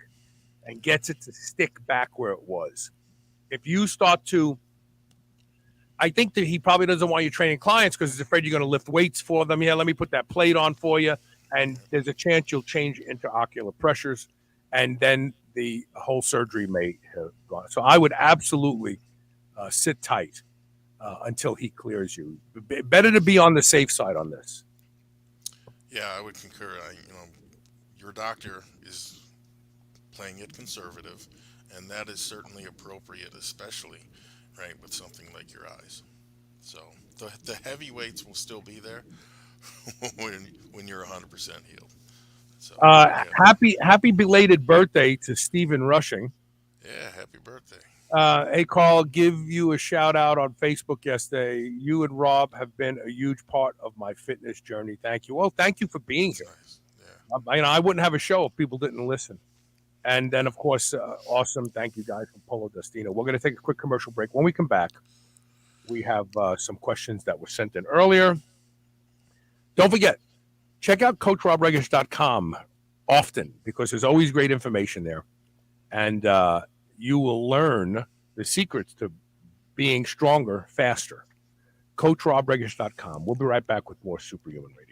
B: and gets it to stick back where it was. If you start to, I think that he probably doesn't want you training clients because he's afraid you're going to lift weights for them. Yeah, let me put that plate on for you. and there's a chance you'll change intraocular pressures, and then the whole surgery may have gone. So I would absolutely sit tight until he clears you. Better to be on the safe side on this.
C: Yeah, I would concur. Your doctor is playing it conservative, and that is certainly appropriate, especially right with something like your eyes. So the heavyweights will still be there when you're 100% healed. So yeah.
B: Happy belated birthday to Stephen Rushing.
C: Yeah, happy birthday.
B: Hey, Carl, give you a shout out on Facebook yesterday. You and Rob have been a huge part of my fitness journey. Thank you. Well, thank you for being
C: That's
B: here.
C: nice. Yeah.
B: I wouldn't have a show if people didn't listen. And then, of course, awesome. Thank you guys from Polo Destino. We're going to take a quick commercial break. When we come back, we have some questions that were sent in earlier. Don't forget, check out CoachRobRegish.com often because there's always great information there. And you will learn the secrets to being stronger faster. CoachRobRegish.com. We'll be right back with more Superhuman Radio.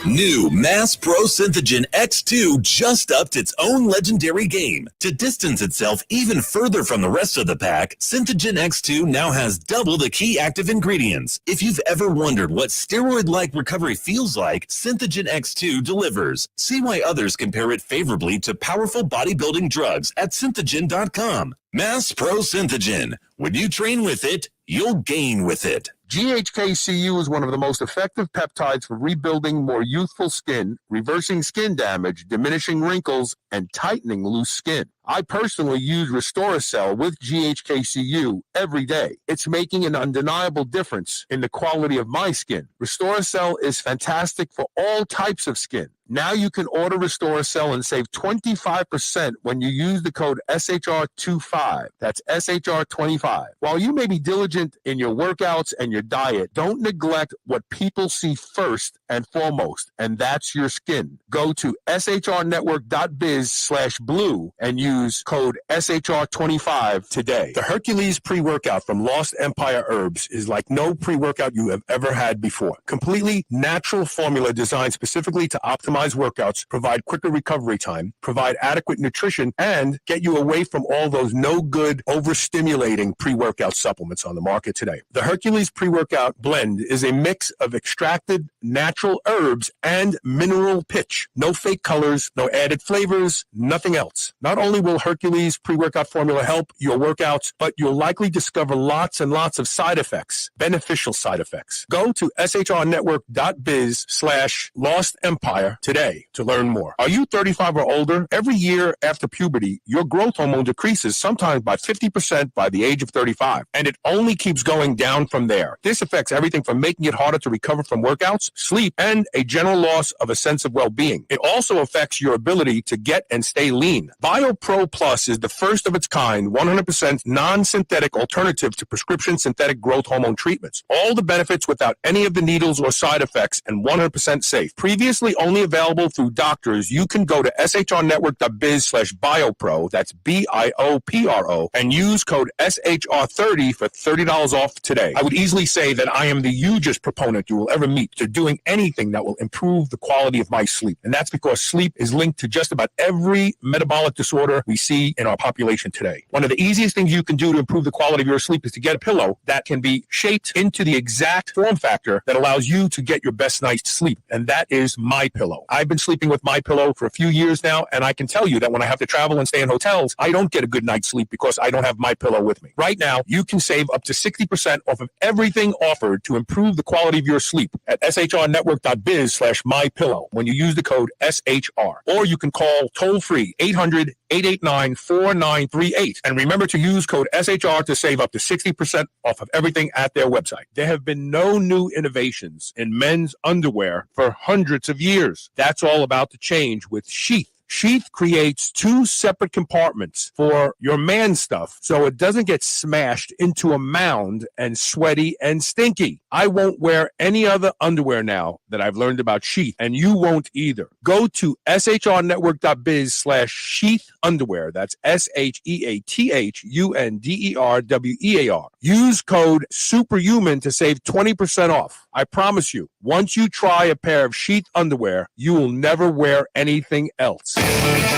E: New Mass Pro Synthogen X2 just upped its own legendary game. To distance itself even further from the rest of the pack, Synthogen X2 now has double the key active ingredients. If you've ever wondered what steroid-like recovery feels like, Synthogen X2 delivers. See why others compare it favorably to powerful bodybuilding drugs at synthogen.com. Mass Pro Synthogen. When you train with it, you'll gain with it.
B: GHKCU is one of the most effective peptides for rebuilding more youthful skin, reversing skin damage, diminishing wrinkles, and tightening loose skin. I personally use Restoracell with GHKCU every day. It's making an undeniable difference in the quality of my skin. Restoracell is fantastic for all types of skin. Now you can order Restoracell and save 25% when you use the code SHR25. That's SHR25. While you may be diligent in your workouts and your diet, don't neglect what people see first and foremost, and that's your skin. Go to shrnetwork.biz/blue and use code SHR25 today. The Hercules Pre-Workout from Lost Empire Herbs is like no pre-workout you have ever had before. Completely natural formula designed specifically to optimize workouts, provide quicker recovery time, provide adequate nutrition, and get you away from all those no-good, overstimulating pre-workout supplements on the market today. The Hercules Pre-Workout blend is a mix of extracted natural herbs and mineral pitch. No fake colors, no added flavors, nothing else. Not only will Hercules Pre-Workout formula help your workouts, but you'll likely discover lots and lots of side effects, beneficial side effects. Go to shrnetwork.biz/lostempire today to learn more. Are you 35 or older? Every year after puberty, your growth hormone decreases sometimes by 50% by the age of 35, and it only keeps going down from there. This affects everything from making it harder to recover from workouts, sleep, and a general loss of a sense of well-being. It also affects your ability to get and stay lean. BioPro Plus is the first of its kind, 100% non-synthetic alternative to prescription synthetic growth hormone treatments. All the benefits without any of the needles or side effects and 100% safe. Previously only available through doctors, you can go to shrnetwork.biz/biopro, that's BIOPRO, and use code SHR30 for $30 off today. I would easily say that I am the hugest proponent you will ever meet to doing anything that will improve the quality of my sleep. And that's because sleep is linked to just about every metabolic disorder we see in our population today. One of the easiest things you can do to improve the quality of your sleep is to get a pillow that can be shaped into the exact form factor that allows you to get your best night's sleep. And that is MyPillow. I've been sleeping with MyPillow for a few years now, and I can tell you that when I have to travel and stay in hotels, I don't get a good night's sleep because I don't have MyPillow with me. Right now, you can save up to 60% off of everything offered to improve the quality of your sleep at shrnetwork.biz/mypillow when you use the code SHR. Or you can call toll-free 800-889-4938. And remember to use code SHR to save up to 60% off of everything at their website. There have been no new innovations in men's underwear for hundreds of years. That's all about to change with Sheath. Sheath creates 2 separate compartments for your man stuff so it doesn't get smashed into a mound and sweaty and stinky. I won't wear any other underwear now that I've learned about Sheath, and you won't either. Go to shrnetwork.biz/sheath underwear. That's SHEATHUNDERWEAR. Use code SUPERHUMAN to save 20% off. I promise you, once you try a pair of Sheath underwear, you will never wear anything else.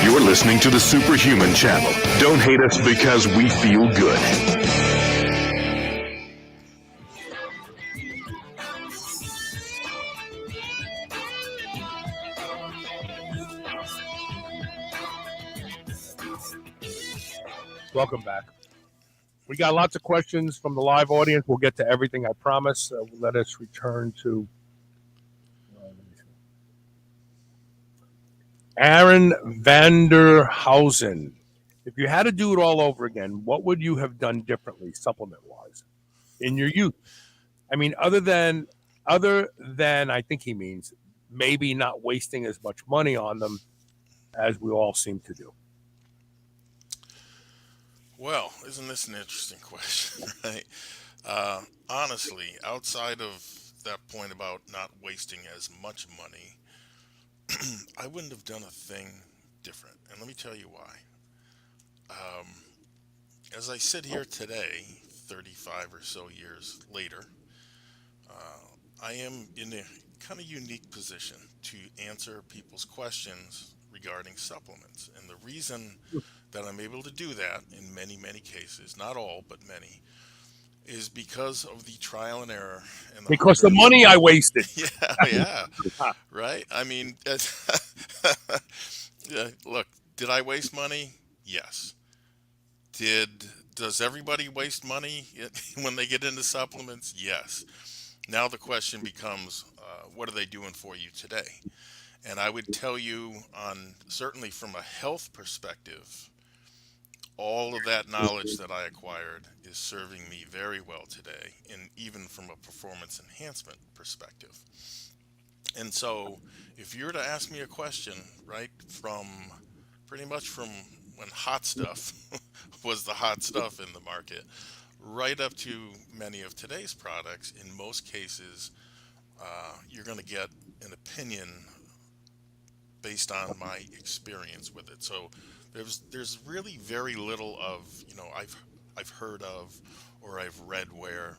A: You're listening to the Superhuman Channel. Don't hate us because we feel good.
B: Welcome back. We got lots of questions from the live audience. We'll get to everything, I promise. Let us return to Aaron Vanderhausen. If you had to do it all over again, what would you have done differently, supplement-wise, in your youth? I mean, other than I think he means maybe not wasting as much money on them as we all seem to do.
C: Well, isn't this an interesting question, right? Honestly, outside of that point about not wasting as much money, I wouldn't have done a thing different. And let me tell you why. As I sit here today, 35 or so years later, I am in a kind of unique position to answer people's questions regarding supplements. And the reason that I'm able to do that in many, many cases, not all, but many, is because of the trial and error. And
B: because the money I wasted.
C: Yeah, right? I mean, look, did I waste money? Yes. Does everybody waste money when they get into supplements? Yes. Now the question becomes, what are they doing for you today? And I would tell you, certainly from a health perspective, all of that knowledge that I acquired is serving me very well today, and even from a performance enhancement perspective. And so if you were to ask me a question, right, from pretty much from when hot stuff was the hot stuff in the market, right up to many of today's products, in most cases, you're going to get an opinion based on my experience with it. So there's really very little of, I've heard of or I've read where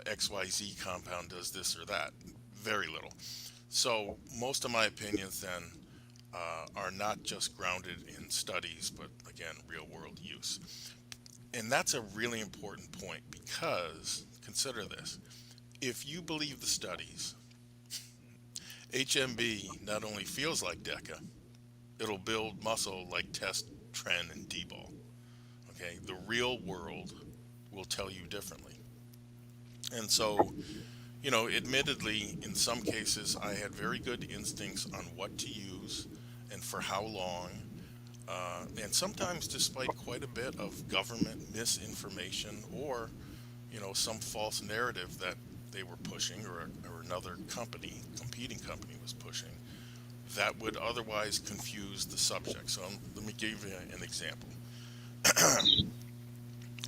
C: XYZ compound does this or that. Very little. So most of my opinions then are not just grounded in studies, but again, real world use. And that's a really important point, because consider this. If you believe the studies, HMB not only feels like DECA, it'll build muscle like Test, Tren, and D-Ball. Okay, the real world will tell you differently. And so, admittedly, in some cases, I had very good instincts on what to use and for how long. And sometimes despite quite a bit of government misinformation or, some false narrative that they were pushing or another competing company was pushing, that would otherwise confuse the subject. So let me give you an example.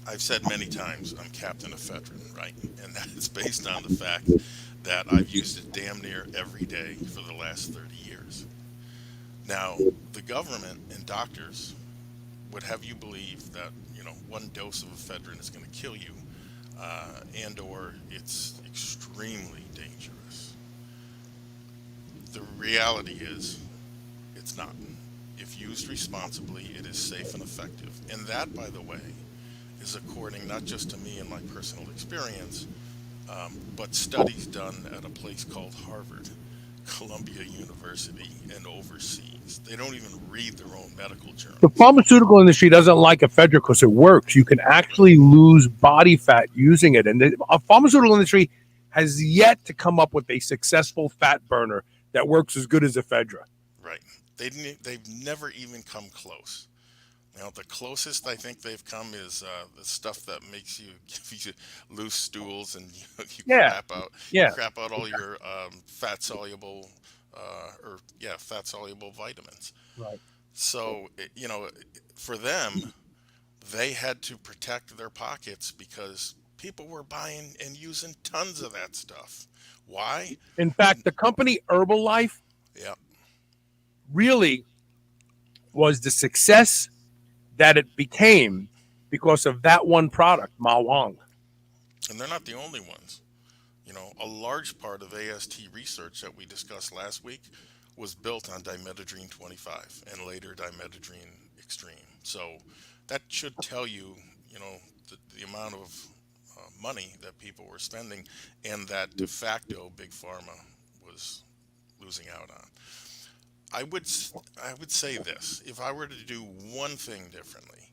C: I've said many times I'm Captain Ephedrine, right? And that is based on the fact that I've used it damn near every day for the last 30 years. Now, the government and doctors would have you believe that, one dose of ephedrine is going to kill you, and or it's extremely dangerous. The reality is it's not. If used responsibly, it is safe and effective. And that, by the way, is according not just to me and my personal experience, but studies done at a place called Harvard, Columbia University, and overseas. They don't even read their own medical journals.
B: The pharmaceutical industry doesn't like ephedrine because it works. You can actually lose body fat using it. And the pharmaceutical industry has yet to come up with a successful fat burner that works as good as ephedrine.
C: Right. They've never even come close. The closest I think they've come is the stuff that makes you loose stools and you crap out.
B: Yeah.
C: You crap out all your fat soluble fat soluble vitamins.
B: Right.
C: So, for them, they had to protect their pockets because people were buying and using tons of that stuff. Why?
B: In fact, the company Herbalife
C: Yeah.
B: really was the success that it became because of that one product, Ma Wang.
C: And they're not the only ones. A large part of AST research that we discussed last week was built on dimetadrine 25 and later dimetadrine extreme. So that should tell you, the amount of money that people were spending and that de facto big pharma was losing out on. I would say this: if I were to do one thing differently,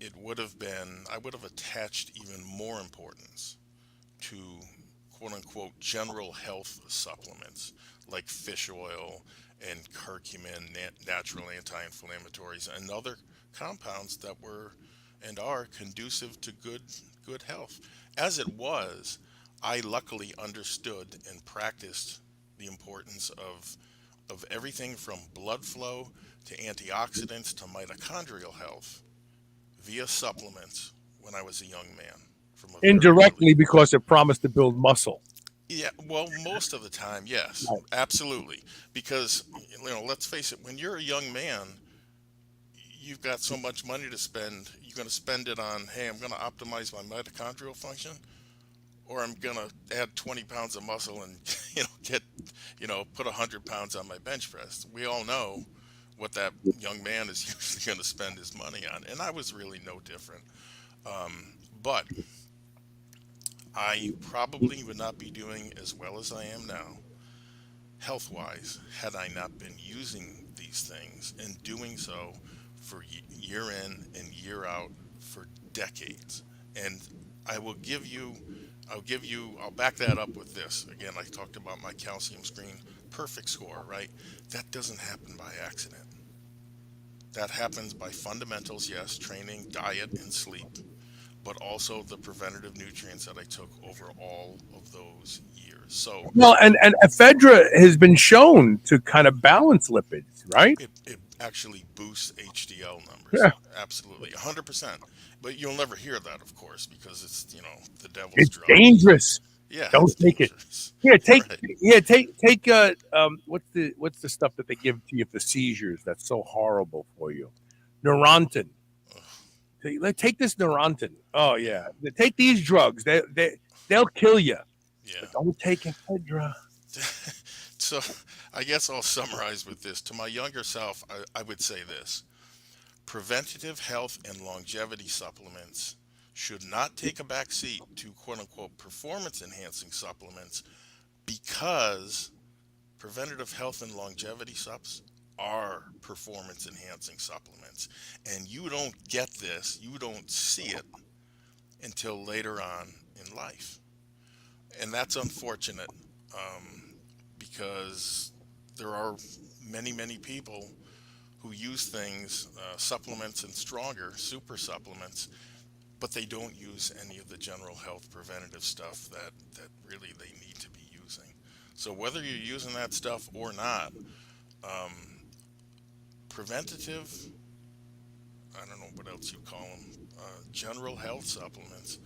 C: it would have been I would have attached even more importance to quote unquote general health supplements like fish oil and curcumin, natural anti-inflammatories, and other compounds that were and are conducive to good health. As it was, I luckily understood and practiced the importance of everything from blood flow to antioxidants to mitochondrial health via supplements when I was a young man from a very early.
B: Indirectly, because it promised to build muscle.
C: Yeah, well, most of the time, yes,
B: Right.
C: absolutely. Because, let's face it, when you're a young man, you've got so much money to spend. You're going to spend it on, hey, I'm going to optimize my mitochondrial function, or I'm going to add 20 pounds of muscle and, put 100 pounds on my bench press. We all know what that young man is usually going to spend his money on. And I was really no different. But I probably would not be doing as well as I am now, health wise, had I not been using these things and doing so for year in and year out for decades. And I will give you, I'll back that up with this. Again, I talked about my calcium screen perfect score, right? That doesn't happen by accident. That happens by fundamentals, yes, training, diet, and sleep, but also the preventative nutrients that I took over all of those years. So
B: Well, and ephedra has been shown to kind of balance lipids, right?
C: it actually boosts HDL numbers.
B: Yeah.
C: Absolutely, 100%. But you'll never hear that, of course, because it's, the devil's
B: It's
C: drug.
B: dangerous.
C: Yeah, it's
B: Don't take it.
C: dangerous.
B: Yeah,
C: Right.
B: take what's the stuff that they give to you for seizures that's so horrible for you? Neurontin. Take this Neurontin. Oh
C: Yeah.
B: yeah. Take these drugs. They'll kill you.
C: Yeah.
B: But don't take ephedra.
C: So I guess I'll summarize with this. To my younger self, I would say this: preventative health and longevity supplements should not take a back seat to quote unquote performance enhancing supplements, because preventative health and longevity subs are performance enhancing supplements. And you don't get this, you don't see it until later on in life. And that's unfortunate, because there are many people who use things, supplements and stronger, super supplements, but they don't use any of the general health preventative stuff that really they need to be using. So whether you're using that stuff or not, um, preventative, I don't know what else you call them, general health supplements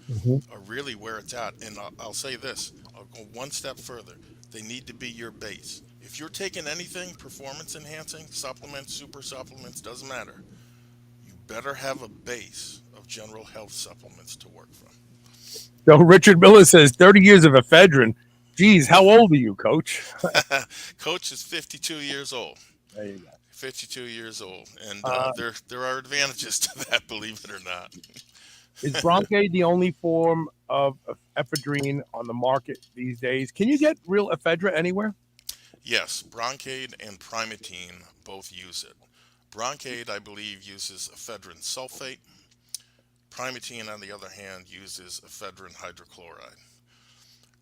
C: are really where it's at. And I'll say this, I'll go one step further. They need to be your base. If you're taking anything performance enhancing, supplements, super supplements, doesn't matter, you better have a base of general health supplements to work from.
B: So Richard Miller says 30 years of ephedrine. Geez, how old are you, Coach?
C: Coach is 52 years old.
B: There you go.
C: 52 years old, and
B: Uh,
C: there are advantages to that, believe it or not.
B: is Broncaid the only form of ephedrine on the market these days? Can you get real ephedra anywhere?
C: Yes, Broncaid and Primatene both use it. Broncaid, I believe, uses ephedrine sulfate. Primatene, on the other hand, uses ephedrine hydrochloride.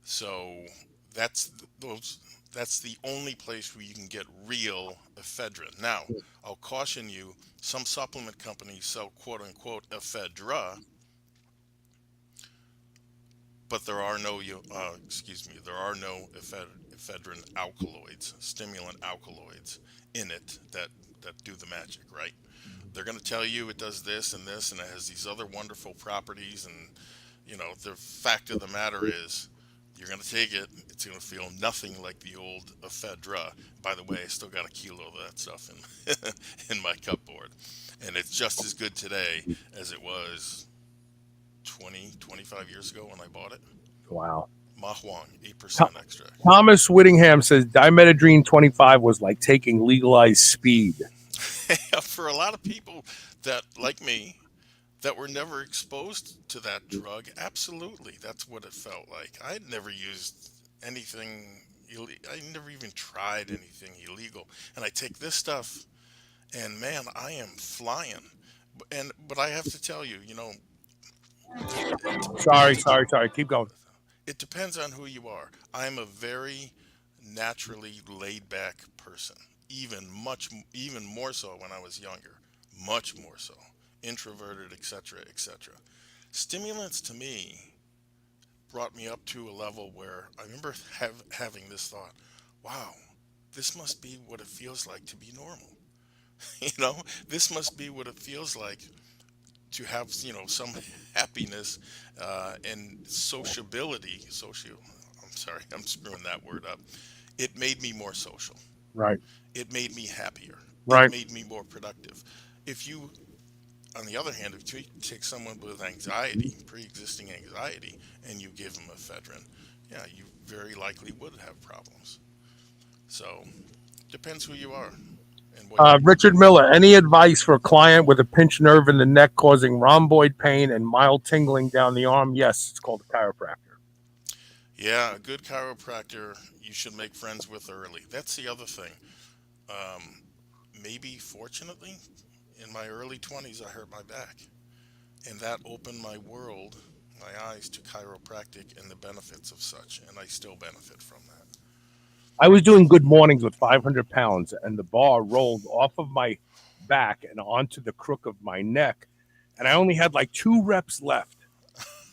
C: So that's those. That's the only place where you can get real ephedrine. Now, I'll caution you: some supplement companies sell "quote unquote" ephedra, but there are no there are no ephedrine alkaloids, stimulant alkaloids in it that do the magic, right? They're going to tell you it does this and this, and it has these other wonderful properties. And the fact of the matter is, you're going to take it. It's going to feel nothing like the old ephedra. By the way, I still got a kilo of that stuff in my cupboard, and it's just as good today as it was 25 years ago when I bought it.
B: Wow.
C: Mahuang, 8% extract.
B: Thomas Whittingham says Dimethadrine 25 was like taking legalized speed.
C: For a lot of people that, like me, that were never exposed to that drug, absolutely, that's what it felt like. I had never used anything I never even tried anything illegal, and I take this stuff, and man, I am flying. But I have to tell you,
B: Sorry. Keep going.
C: it depends on who you are. I'm a very naturally laid back person, even more so when I was younger, much more so, introverted, etc., etc. Stimulants to me brought me up to a level where I remember having this thought, wow, this must be what it feels like to be normal. This must be what it feels like to have, some happiness and sociability. I'm sorry, I'm screwing that word up. It made me more social.
B: Right.
C: It made me happier.
B: Right.
C: It made me more productive. If you, on the other hand, if you take someone with anxiety, pre-existing anxiety, and you give them ephedrine, yeah, you very likely would have problems. So, depends who you are. And what
B: Richard Miller, any advice for a client with a pinched nerve in the neck causing rhomboid pain and mild tingling down the arm? Yes, it's called a chiropractor.
C: Yeah, a good chiropractor you should make friends with early. That's the other thing. Maybe fortunately, in my early 20s, I hurt my back. And that opened my eyes to chiropractic and the benefits of such. And I still benefit from that.
B: I was doing good mornings with 500 pounds, and the bar rolled off of my back and onto the crook of my neck. And I only had like 2 reps left.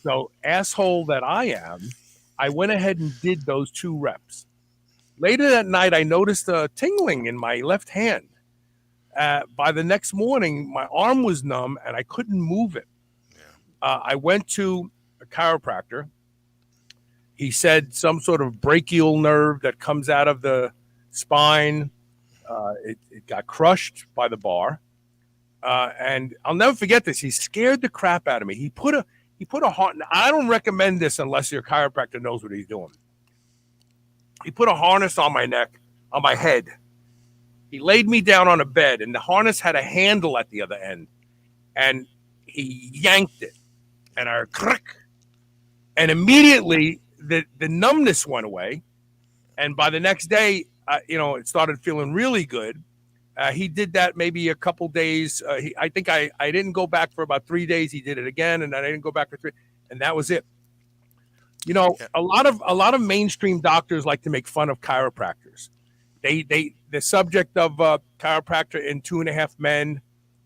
B: So, asshole that I am, I went ahead and did those 2 reps. Later that night, I noticed a tingling in my left hand. By the next morning, my arm was numb and I couldn't move it.
C: Yeah.
B: I went to a chiropractor. He said some sort of brachial nerve that comes out of the spine. It got crushed by the bar. And I'll never forget this. He scared the crap out of me. He put a harness. I don't recommend this unless your chiropractor knows what he's doing. He put a harness on my neck, on my head. He laid me down on a bed, and the harness had a handle at the other end. And he yanked it, and I crack. And immediately the numbness went away. And by the next day, it started feeling really good. He did that maybe a couple days. I think I didn't go back for about 3 days. He did it again, and then I didn't go back for 3, and that was it. A lot of mainstream doctors like to make fun of chiropractors. The subject of chiropractor in 2.5 Men.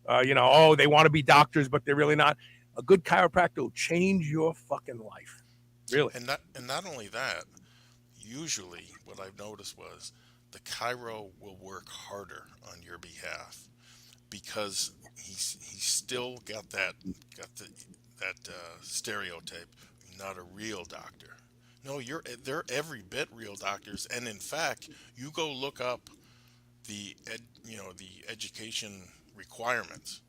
B: They want to be doctors, but they're really not. A good chiropractor will change your fucking life, really.
C: And not only that, usually what I've noticed was the chiro will work harder on your behalf because he's still got that stereotype. You're not a real doctor. No, they're every bit real doctors. And in fact, you go look up the education requirements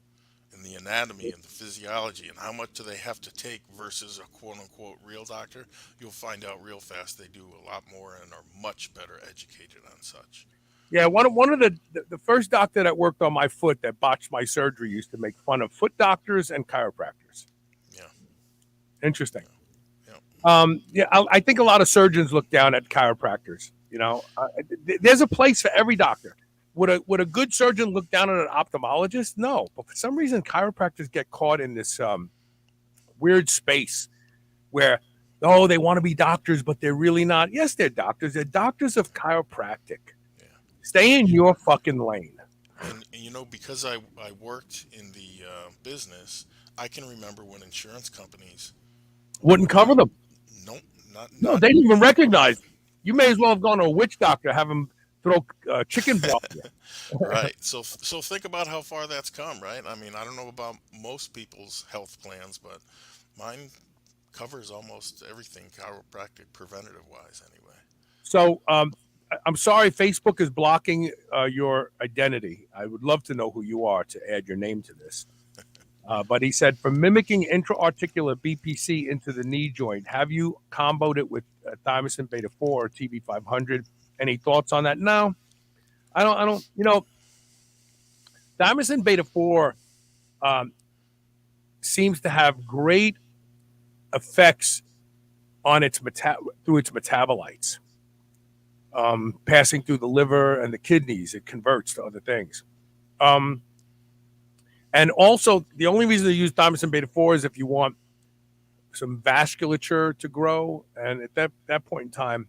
C: and the anatomy and the physiology and how much do they have to take versus a quote unquote real doctor, you'll find out real fast they do a lot more and are much better educated on such.
B: Yeah, one of the first doctor that worked on my foot that botched my surgery used to make fun of foot doctors and chiropractors.
C: Yeah.
B: Interesting.
C: Yeah.
B: I think a lot of surgeons look down at chiropractors. There's a place for every doctor. Would a good surgeon look down at an ophthalmologist? No, but for some reason, chiropractors get caught in this weird space where, they want to be doctors, but they're really not. Yes, they're doctors. They're doctors of chiropractic.
C: Yeah.
B: Stay in your fucking lane.
C: And because I worked in the business, I can remember when insurance companies
B: wouldn't cover them.
C: Nope,
B: No,
C: not.
B: they didn't even recognize. You may as well have gone to a witch doctor, have him throw chicken broth.
C: Right. So think about how far that's come, right? I mean, I don't know about most people's health plans, but mine covers almost everything chiropractic preventative wise anyway.
B: So I'm sorry, Facebook is blocking your identity. I would love to know who you are to add your name to this. But he said, for mimicking intra-articular BPC into the knee joint, have you comboed it with thymosin beta 4 or TB500? Any thoughts on that? No, I don't. You know, thymosin beta 4 seems to have great effects on its through its metabolites, passing through the liver and the kidneys. It converts to other things. And also, the only reason to use thymosin beta 4 is if you want some vasculature to grow. And at that point in time,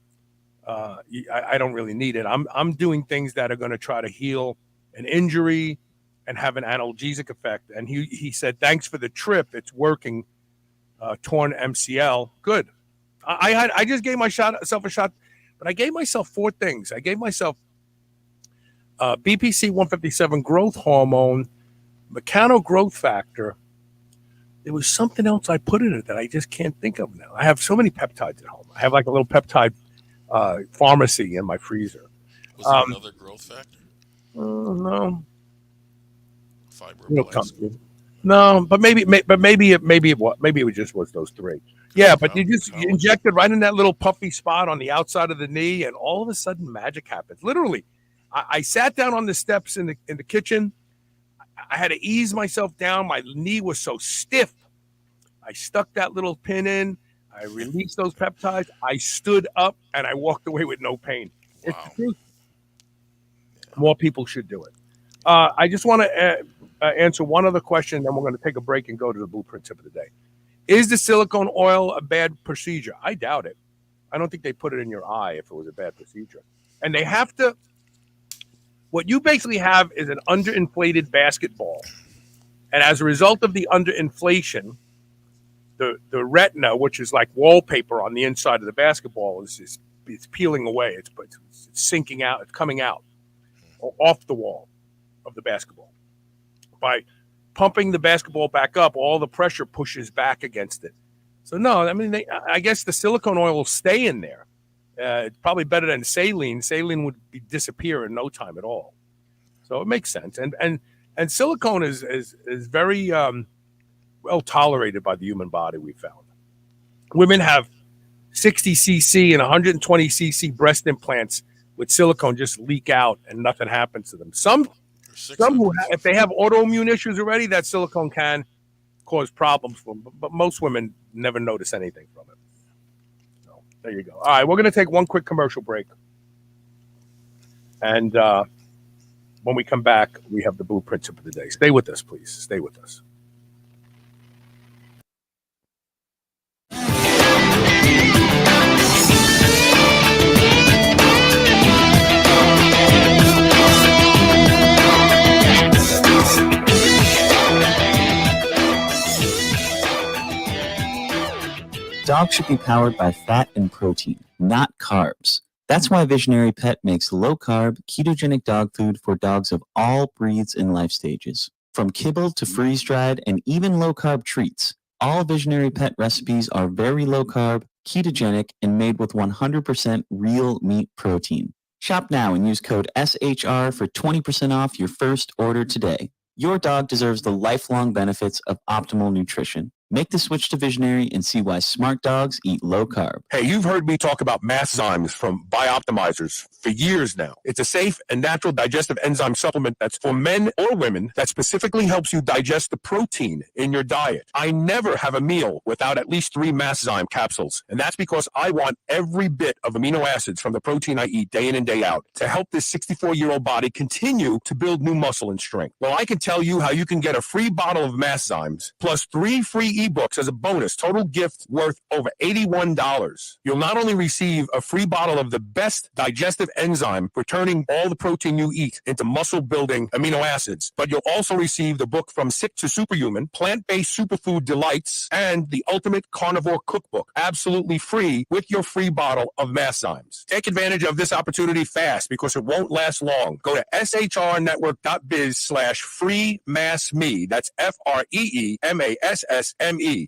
B: I don't really need it. I'm doing things that are going to try to heal an injury and have an analgesic effect. And he said, thanks for the trip. It's working. Torn MCL. Good. I just gave myself a shot, but I gave myself 4 things. I gave myself BPC 157 growth hormone, mechano growth factor. There was something else I put in it that I just can't think of now. I have so many peptides at home. I have like a little peptide pharmacy in my freezer.
C: Was there another growth factor?
B: No.
C: Fibroblast.
B: No, but maybe it just was those 3. Yeah, but you inject it right in that little puffy spot on the outside of the knee, and all of a sudden magic happens. Literally, I sat down on the steps in the kitchen. I had to ease myself down. My knee was so stiff. I stuck that little pin in. I released those peptides. I stood up and I walked away with no pain. Wow. It's the truth. More people should do it. I just want to answer one other question, then we're going to take a break and go to the blueprint tip of the day. Is the silicone oil a bad procedure? I doubt it. I don't think they put it in your eye if it was a bad procedure. And they have to. What you basically have is an underinflated basketball. And as a result of the underinflation, the retina, which is like wallpaper on the inside of the basketball, is peeling away. It's sinking out. It's coming out off the wall of the basketball. By pumping the basketball back up, all the pressure pushes back against it. So no, I mean, I guess the silicone oil will stay in there. It's probably better than saline. Saline would disappear in no time at all. So it makes sense. And silicone is very well tolerated by the human body, we found. Women have 60 cc and 120 cc breast implants with silicone just leak out and nothing happens to them. Some who if they have autoimmune issues already, that silicone can cause problems for them. But most women never notice anything from it. So there you go. All right, we're going to take one quick commercial break. And when we come back, we have the blueprint tip of the day. Stay with us, please. Stay with us.
D: Dogs should be powered by fat and protein, not carbs. That's why Visionary Pet makes low-carb, ketogenic dog food for dogs of all breeds and life stages. From kibble to freeze-dried and even low-carb treats, all Visionary Pet recipes are very low-carb, ketogenic, and made with 100% real meat protein. Shop now and use code SHR for 20% off your first order today. Your dog deserves the lifelong benefits of optimal nutrition. Make the switch to Visionary and see why smart dogs eat low carb.
B: Hey, you've heard me talk about Masszymes from Bioptimizers for years now. It's a safe and natural digestive enzyme supplement that's for men or women that specifically helps you digest the protein in your diet. I never have a meal without at least 3 Masszyme capsules, and that's because I want every bit of amino acids from the protein I eat day in and day out to help this 64-year-old body continue to build new muscle and strength. Well, I can tell you how you can get a free bottle of Masszymes plus 3 free ebooks as a bonus, total gift worth over $81. You'll not only receive a free bottle of the best digestive enzyme for turning all the protein you eat into muscle-building amino acids, but you'll also receive the book From Sick to Superhuman, Plant-Based Superfood Delights, and the Ultimate Carnivore Cookbook, absolutely free with your free bottle of Masszymes. Take advantage of this opportunity fast because it won't last long. Go to shrnetwork.biz/free-mass-me. That's FREEMASSME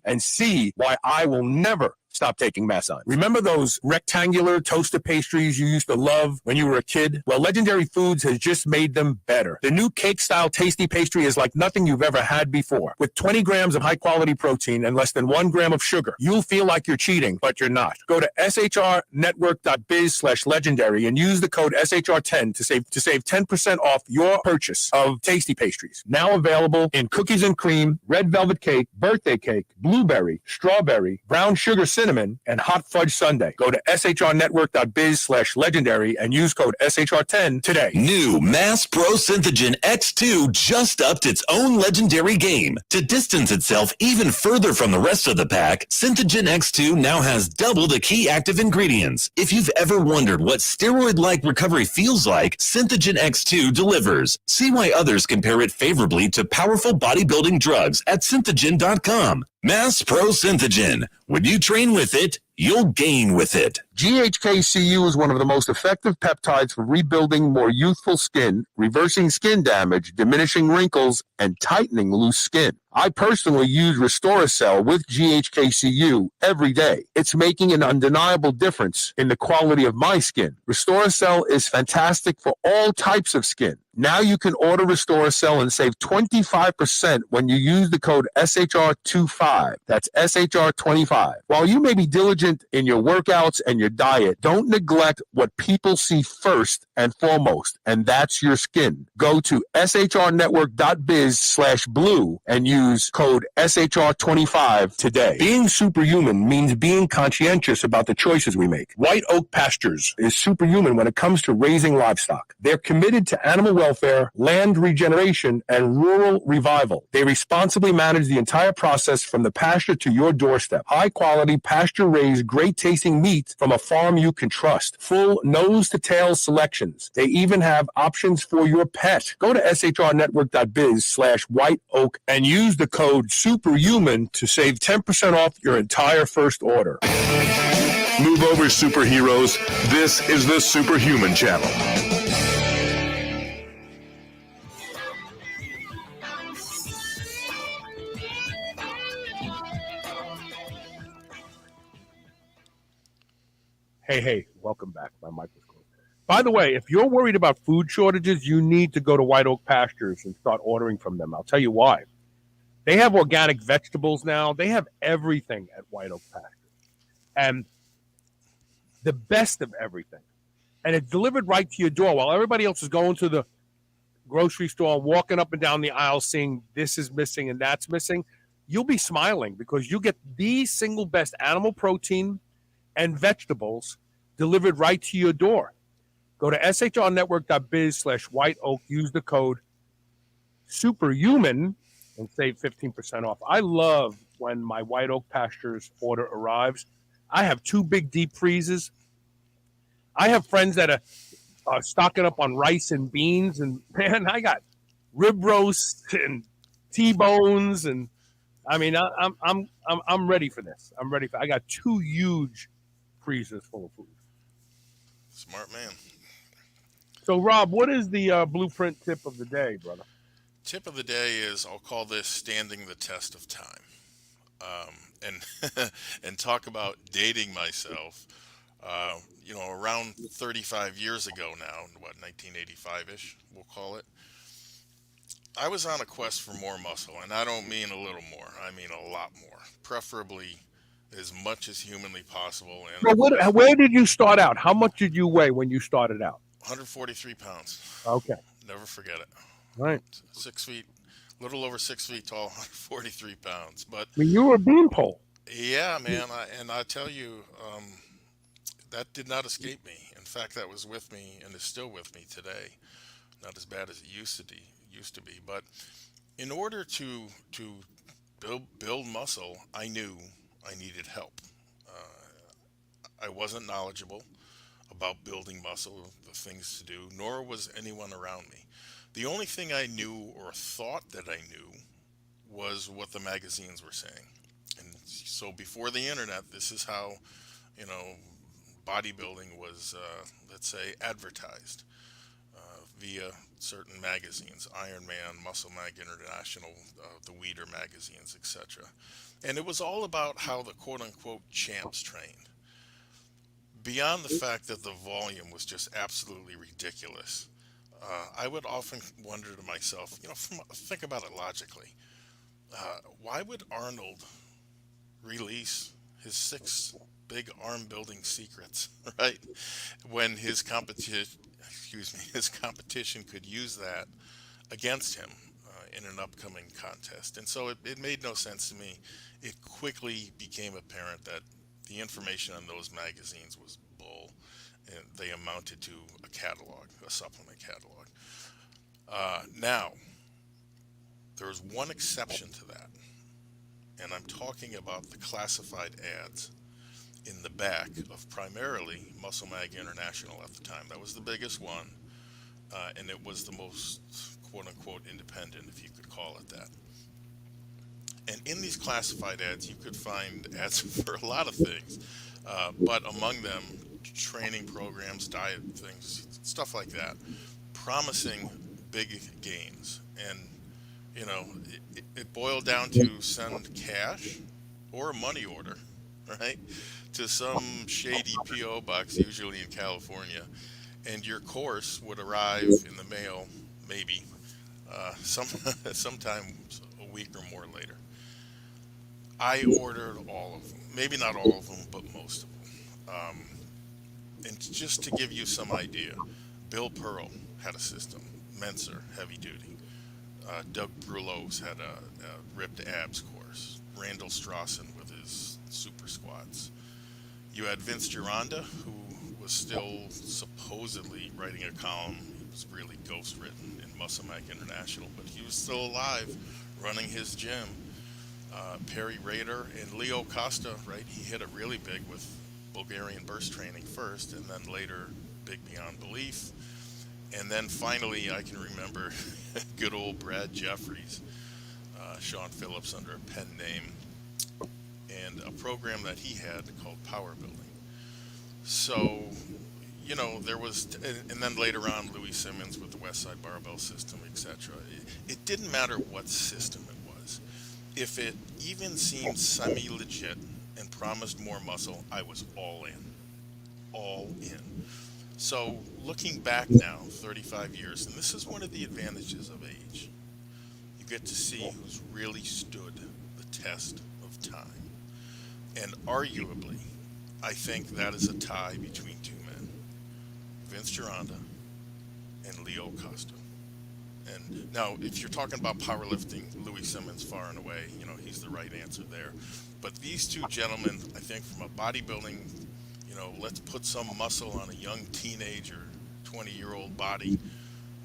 B: and see why I will never stop taking Masszymes. Remember those rectangular toaster pastries you used to love when you were a kid? Well, Legendary Foods has just made them better. The new cake-style tasty pastry is like nothing you've ever had before. With 20 grams of high-quality protein and less than 1 gram of sugar, you'll feel like you're cheating, but you're not. Go to shrnetwork.biz/legendary and use the code SHR10 to save 10% off your purchase of tasty pastries. Now available in cookies and cream, red velvet cake, birthday cake, blueberry, strawberry, brown sugar cinnamon, and hot fudge sundae. Go to shrnetwork.biz/legendary and use code SHR10 today.
E: New Mass Pro Synthogen X2 just upped its own legendary game. To distance itself even further from the rest of the pack, Synthogen X2 now has double the key active ingredients. If you've ever wondered what steroid-like recovery feels like, Synthogen X2 delivers. See why others compare it favorably to powerful bodybuilding drugs at synthogen.com. Mass Pro Synthogen. When you train with it, you'll gain with it.
B: GHKCU is one of the most effective peptides for rebuilding more youthful skin, reversing skin damage, diminishing wrinkles, and tightening loose skin. I personally use Restoracell with GHKCU every day. It's making an undeniable difference in the quality of my skin. Restoracell is fantastic for all types of skin. Now you can order Restoracell and save 25% when you use the code SHR25. That's SHR25. While you may be diligent in your workouts and your diet, don't neglect what people see first and foremost, and that's your skin. Go to shrnetwork.biz/blue and use code SHR25 today. Being superhuman means being conscientious about the choices we make. White Oak Pastures is superhuman when it comes to raising livestock. They're committed to animal welfare, land regeneration, and rural revival. They responsibly manage the entire process from the pasture to your doorstep. High-quality, pasture-raised, great-tasting meat from a farm you can trust. Full nose-to-tail selections. They even have options for your pet. Go to shrnetwork.biz/whiteoak and use the code SUPERHUMAN to save 10% off your entire first order.
A: Move over, superheroes. This is the Superhuman Channel.
B: Hey, welcome back. My mic was closed. By the way, if you're worried about food shortages, you need to go to White Oak Pastures and start ordering from them. I'll tell you why. They have organic vegetables now. They have everything at White Oak Pastures. And the best of everything. And it's delivered right to your door while everybody else is going to the grocery store, walking up and down the aisle, seeing this is missing and that's missing. You'll be smiling because you get the single best animal protein and vegetables delivered right to your door. Go to shrnetwork.biz/whiteoak, use the code SUPERHUMAN and save 15% off. I love when my White Oak Pastures order arrives. I have 2 big deep freezes. I have friends that are stocking up on rice and beans, and man, I got rib roast and T-bones, and I mean, I'm ready for this. I got 2 huge freezers full of food.
C: Smart man.
B: So, Rob, what is the blueprint tip of the day, brother?
C: Tip of the day is, I'll call this standing the test of time. And and talk about dating myself. Around 35 years ago now, 1985-ish, we'll call it. I was on a quest for more muscle, and I don't mean a little more. I mean a lot more, preferably as much as humanly possible. And
B: Where did you start out? How much did you weigh when you started out?
C: 143 pounds.
B: Okay.
C: Never forget it.
B: Right.
C: 6 feet, a little over 6 feet tall, 143 pounds. But
B: I mean, you were a beanpole.
C: Yeah, man. I tell you, that did not escape me. In fact, that was with me and is still with me today. Not as bad as it used to be. But in order to build muscle, I knew I needed help. I wasn't knowledgeable about building muscle, the things to do, nor was anyone around me. The only thing I knew or thought that I knew was what the magazines were saying. And so before the internet, this is how, you know, bodybuilding was, let's say, advertised via certain magazines, Iron Man, Muscle Mag International, the Weeder magazines, etc. And it was all about how the quote-unquote champs trained. Beyond the fact that the volume was just absolutely ridiculous, I would often wonder to myself, you know, think about it logically. Why would Arnold release his 6 big arm building secrets, right? When his competition could use that against him in an upcoming contest. And so it made no sense to me. It quickly became apparent that the information on those magazines was bull, and they amounted to a catalog, a supplement catalog. Now, there's one exception to that, and I'm talking about the classified ads in the back of primarily Muscle Mag International at the time. That was the biggest one, and it was the most quote-unquote independent, if you could call it that. And in these classified ads, you could find ads for a lot of things, but among them, training programs, diet things, stuff like that, promising big gains. And, you know, it boiled down to send cash or a money order, right, to some shady P.O. box, usually in California, and your course would arrive in the mail, maybe, sometimes a week or more later. I ordered all of them, maybe not all of them, but most of them. And just to give you some idea, Bill Pearl had a system, Menser, heavy duty. Doug Brulo's had a ripped abs course. Randall Strawson with his super squats. You had Vince Gironda, who was still supposedly writing a column. He was really ghost-written in Muscle Mag International, but he was still alive, running his gym. Perry Rader and Leo Costa, right? He hit it really big with Bulgarian burst training first, and then later big beyond belief. And then finally, I can remember good old Brad Jeffries, Sean Phillips under a pen name, and a program that he had called Power Building. So, you know, there was, and then later on, Louis Simmons with the West Side Barbell System, etc. It didn't matter what system it was. If it even seemed semi-legit and promised more muscle, I was all in. All in. So looking back now, 35 years, and this is one of the advantages of age, you get to see who's really stood the test of time. And arguably, I think that is a tie between two men, Vince Gironda and Leo Costa. And now, if you're talking about powerlifting, Louis Simmons far and away, you know, he's the right answer there. But these two gentlemen, I think from a bodybuilding, you know, let's put some muscle on a young teenager, 20-year-old body,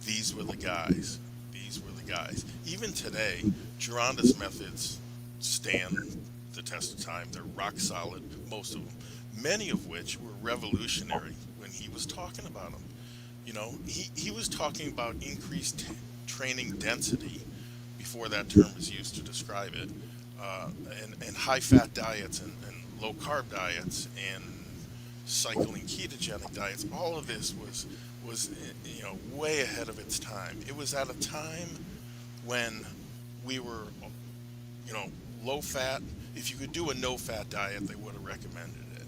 C: these were the guys. These were the guys. Even today, Gironda's methods stand the test of time. They're rock solid, most of them, many of which were revolutionary when he was talking about them. You know, he was talking about increased training density before that term was used to describe it, and high-fat diets and low-carb diets and cycling ketogenic diets. All of this was you know, way ahead of its time. It was at a time when we were, you know, low-fat. If you could do a no-fat diet, they would have recommended it.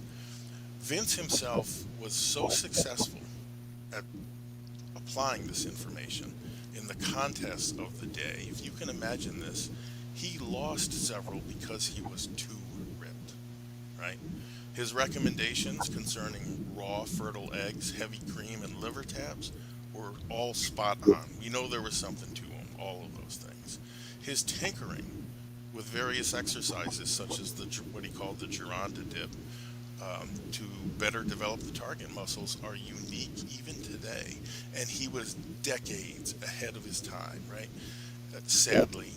C: Vince himself was so successful at applying this information in the contests of the day. If you can imagine this, he lost several because he was too ripped, right? His recommendations concerning raw fertile eggs, heavy cream, and liver tabs were all spot on. We know there was something to them, all of those things. His tinkering with various exercises, such as what he called the Gironda dip, to better develop the target muscles, are unique even today. And he was decades ahead of his time, right? Sadly,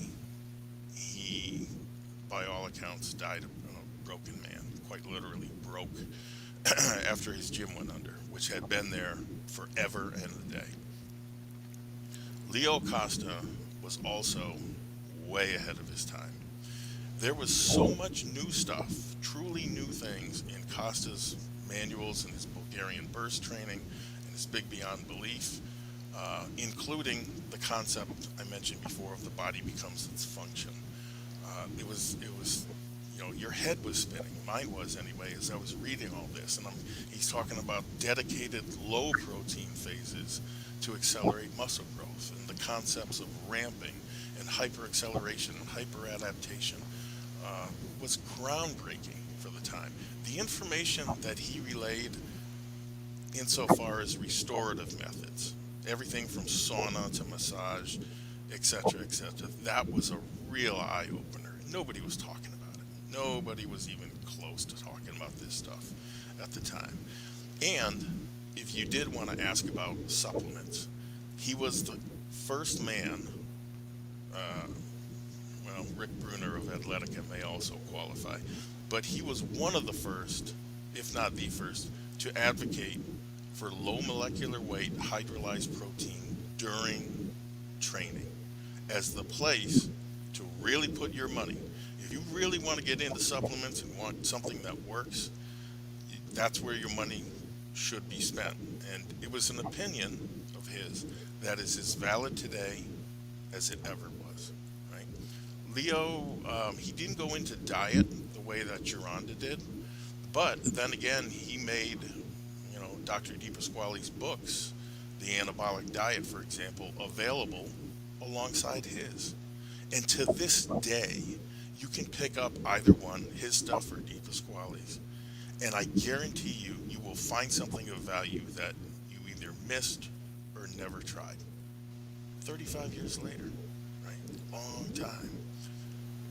C: he by all accounts, died a broken man, quite literally broke, after his gym went under, which had been there forever and a day. Leo Costa was also way ahead of his time. There was so much new stuff, truly new things in Costa's manuals and his Bulgarian burst training and his Big Beyond Belief, including the concept I mentioned before of the body becomes its function. It was, your head was spinning. Mine was anyway, as I was reading all this. And he's talking about dedicated low protein phases to accelerate muscle growth, and the concepts of ramping and hyper-acceleration and hyper-adaptation was groundbreaking for the time. The information that he relayed insofar as restorative methods, everything from sauna to massage, etc., that was a real eye-opener. Nobody was talking about it. Nobody was even close to talking about this stuff at the time. And if you did want to ask about supplements, he was the first man, Rick Bruner of Athletica may also qualify, but he was one of the first, if not the first, to advocate for low molecular weight hydrolyzed protein during training as the place to really put your money. If you really want to get into supplements and want something that works, that's where your money should be spent. And it was an opinion of his that is as valid today as it ever was, right? Leo, he didn't go into diet the way that Gironda did, but then again, he made, Dr. DePasquale's books, The Anabolic Diet, for example, available alongside his. And to this day, you can pick up either one, his stuff or DePasquale's, and I guarantee you, you will find something of value that you either missed or never tried. 35 years later, right? Long time.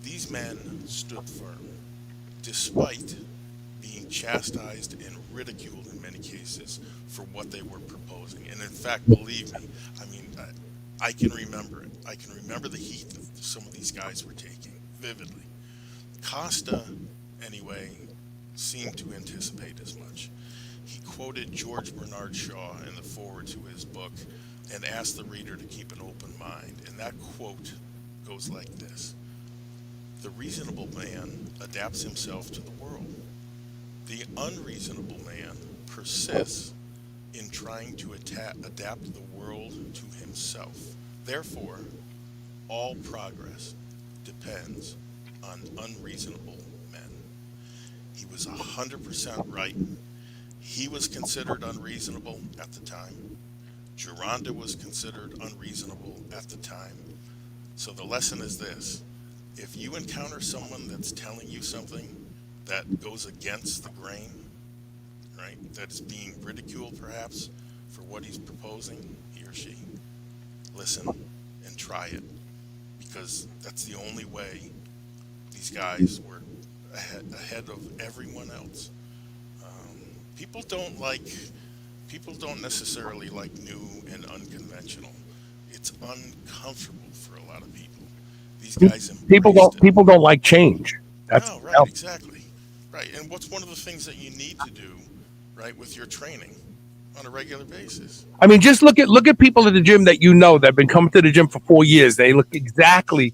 C: These men stood firm, despite being chastised and ridiculed in many cases for what they were proposing. And in fact, believe me, I can remember it. I can remember the heat that some of these guys were taking vividly. Costa, anyway, seemed to anticipate as much. He quoted George Bernard Shaw in the foreword to his book and asked the reader to keep an open mind. And that quote goes like this: "The reasonable man adapts himself to the world. The unreasonable man persists in trying to adapt the world to himself. Therefore, all progress depends on unreasonable men." He was 100% right. He was considered unreasonable at the time. Gironda was considered unreasonable at the time. So the lesson is this: if you encounter someone that's telling you something that goes against the grain, right, that is being ridiculed perhaps for what he's proposing, he or she, listen and try it, because that's the only way. These guys were ahead of everyone else. People don't necessarily like new and unconventional. It's uncomfortable for a lot of people. These guys embraced it.
B: People don't like change. That's
C: No, right, exactly. Right. And what's one of the things that you need to do, right, with your training on a regular basis?
B: I mean, just look at people at the gym that that have been coming to the gym for 4 years. They look exactly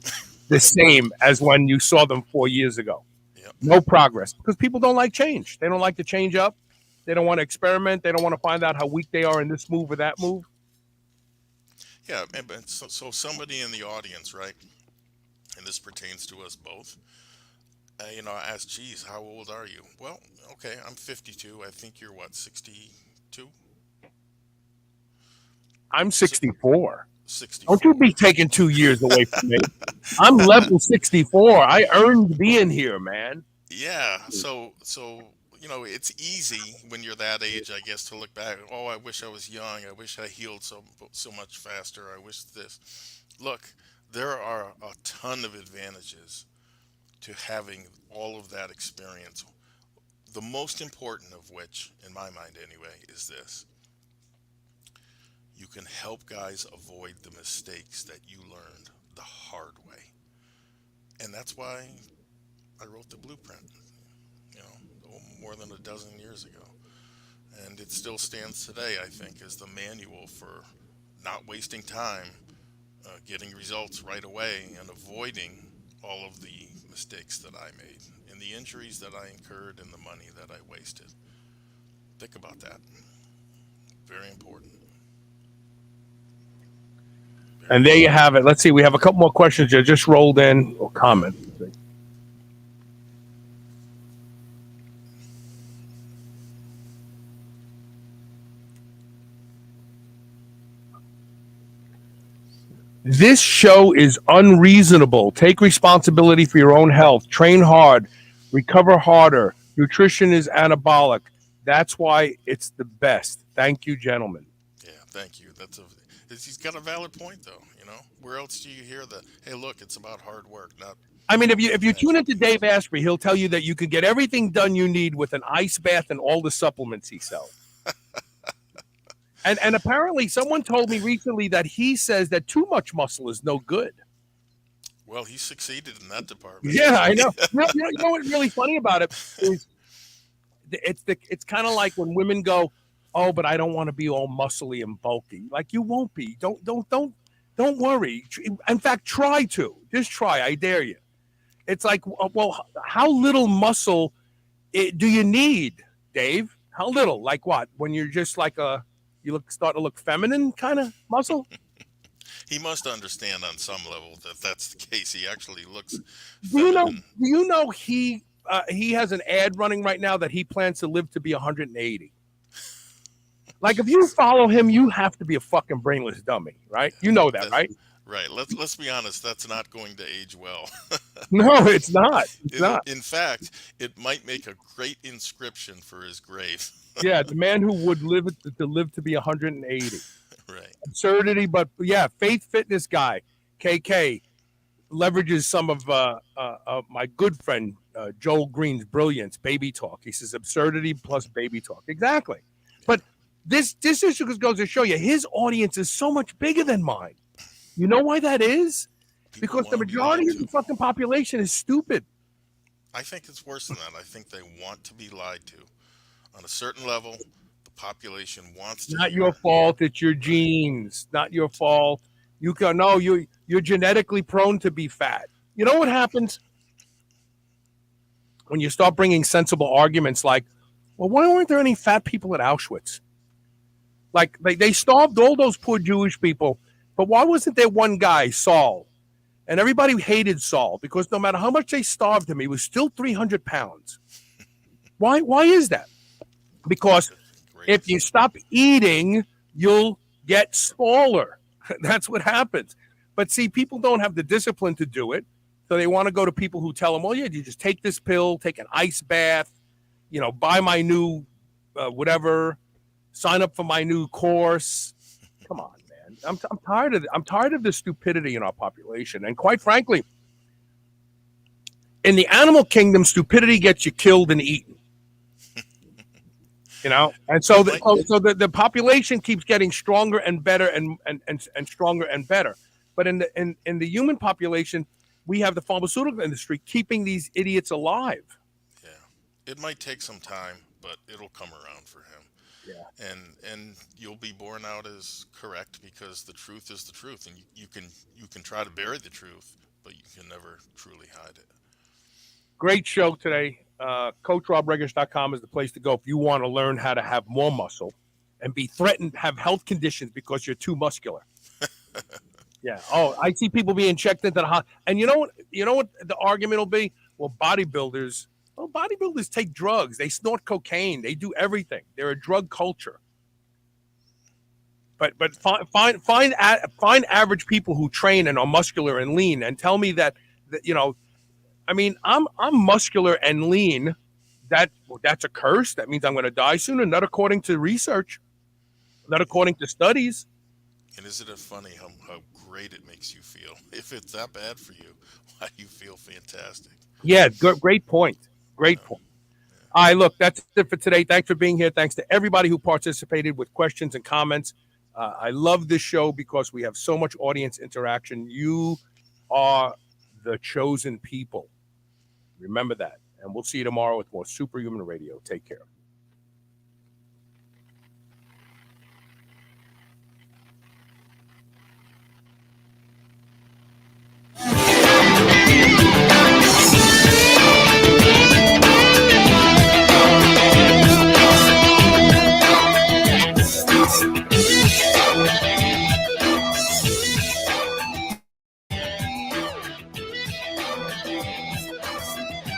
B: the
C: Right.
B: same as when you saw them 4 years ago.
C: Yep.
B: No progress, because people don't like change. They don't like to change up. They don't want to experiment. They don't want to find out how weak they are in this move or that move.
C: Yeah, but so somebody in the audience, right, and this pertains to us both, I asked, geez, how old are you? Well, okay, I'm 52. I think you're what, 62?
B: I'm 64.
C: 64.
B: Don't you be taking 2 years away from me. I'm level 64. I earned being here, man.
C: Yeah, so it's easy when you're that age, I guess, to look back. Oh, I wish I was young. I wish I healed so much faster. I wish this. Look, there are a ton of advantages to having all of that experience. The most important of which, in my mind anyway, is this: you can help guys avoid the mistakes that you learned the hard way. And that's why I wrote the blueprint, more than a dozen years ago. And it still stands today, I think, as the manual for not wasting time, getting results right away, and avoiding all of the mistakes that I made, and the injuries that I incurred, and the money that I wasted. Think about that. Very important.
B: And there you have it. Let's see. We have a couple more questions that just rolled in, or comments. This show is unreasonable. Take responsibility for your own health. Train hard. Recover harder. Nutrition is anabolic. That's why it's the best. Thank you, gentlemen.
C: Yeah, thank you. He's got a valid point, though. Where else do you hear that? Hey, look, it's about hard work, not.
B: I mean, if you tune into Dave Asprey, he'll tell you that you can get everything done you need with an ice bath and all the supplements he sells. And apparently, someone told me recently that he says that too much muscle is no good.
C: Well, he succeeded in that department.
B: Yeah, I know. You know what's really funny about it is it's kind of like when women go, "Oh, but I don't want to be all muscly and bulky." Like, you won't be. Don't worry. In fact, try to. Just try. I dare you. It's like, well, how little muscle do you need, Dave? How little? Like what? When you're just like start to look feminine kind of muscle?
C: He must understand on some level that that's the case. He actually looks
B: feminine. Do you know he has an ad running right now that he plans to live to be 180? Like, if you follow him, you have to be a fucking brainless dummy, right? You know that, right?
C: Right. Let's be honest. That's not going to age well.
B: No, it's not. It's not.
C: In fact, it might make a great inscription for his grave.
B: Yeah, the man who would live to be 180.
C: Right.
B: Absurdity, but yeah, faith fitness guy, KK, leverages some of my good friend Joel Green's brilliance, baby talk. He says absurdity plus baby talk. Exactly. But this issue goes to show you his audience is so much bigger than mine. You know why that is? Because the majority of the fucking population is stupid.
C: I think it's worse than that. I think they want to be lied to. On a certain level, the population wants to.
B: Not your fault. It's your genes. Not your fault. You're genetically prone to be fat. You know what happens when you start bringing sensible arguments like, well, why weren't there any fat people at Auschwitz? Like, they starved all those poor Jewish people, but why wasn't there one guy, Saul? And everybody hated Saul because no matter how much they starved him, he was still 300 pounds. Why is that? Because if you stop eating, you'll get smaller. That's what happens. But see, people don't have the discipline to do it. So they want to go to people who tell them, well, yeah, you just take this pill, take an ice bath, buy my new whatever, sign up for my new course. Come on, man. I'm tired of the stupidity in our population. And quite frankly, in the animal kingdom, stupidity gets you killed and eaten. And so the population keeps getting stronger and better and stronger and better. But in the human population, we have the pharmaceutical industry keeping these idiots alive.
C: Yeah, it might take some time, but it'll come around for him.
B: Yeah,
C: and you'll be borne out as correct because the truth is the truth, and you can try to bury the truth, but you can never truly hide it.
B: Great show today. CoachRobRegish.com is the place to go if you want to learn how to have more muscle and be threatened, have health conditions because you're too muscular. Yeah. Oh, I see people being checked into the hospital. And you know what the argument will be? Well, bodybuilders take drugs. They snort cocaine. They do everything. They're a drug culture. But find average people who train and are muscular and lean and tell me that I mean, I'm muscular and lean. That's a curse. That means I'm going to die sooner. Not according to research. Not according to studies.
C: And isn't it funny how great it makes you feel? If it's that bad for you, why do you feel fantastic?
B: Yeah, great point. Great point. All right, look, that's it for today. Thanks for being here. Thanks to everybody who participated with questions and comments. I love this show because we have so much audience interaction. You are the chosen people. Remember that. And we'll see you tomorrow with more Superhuman Radio. Take care.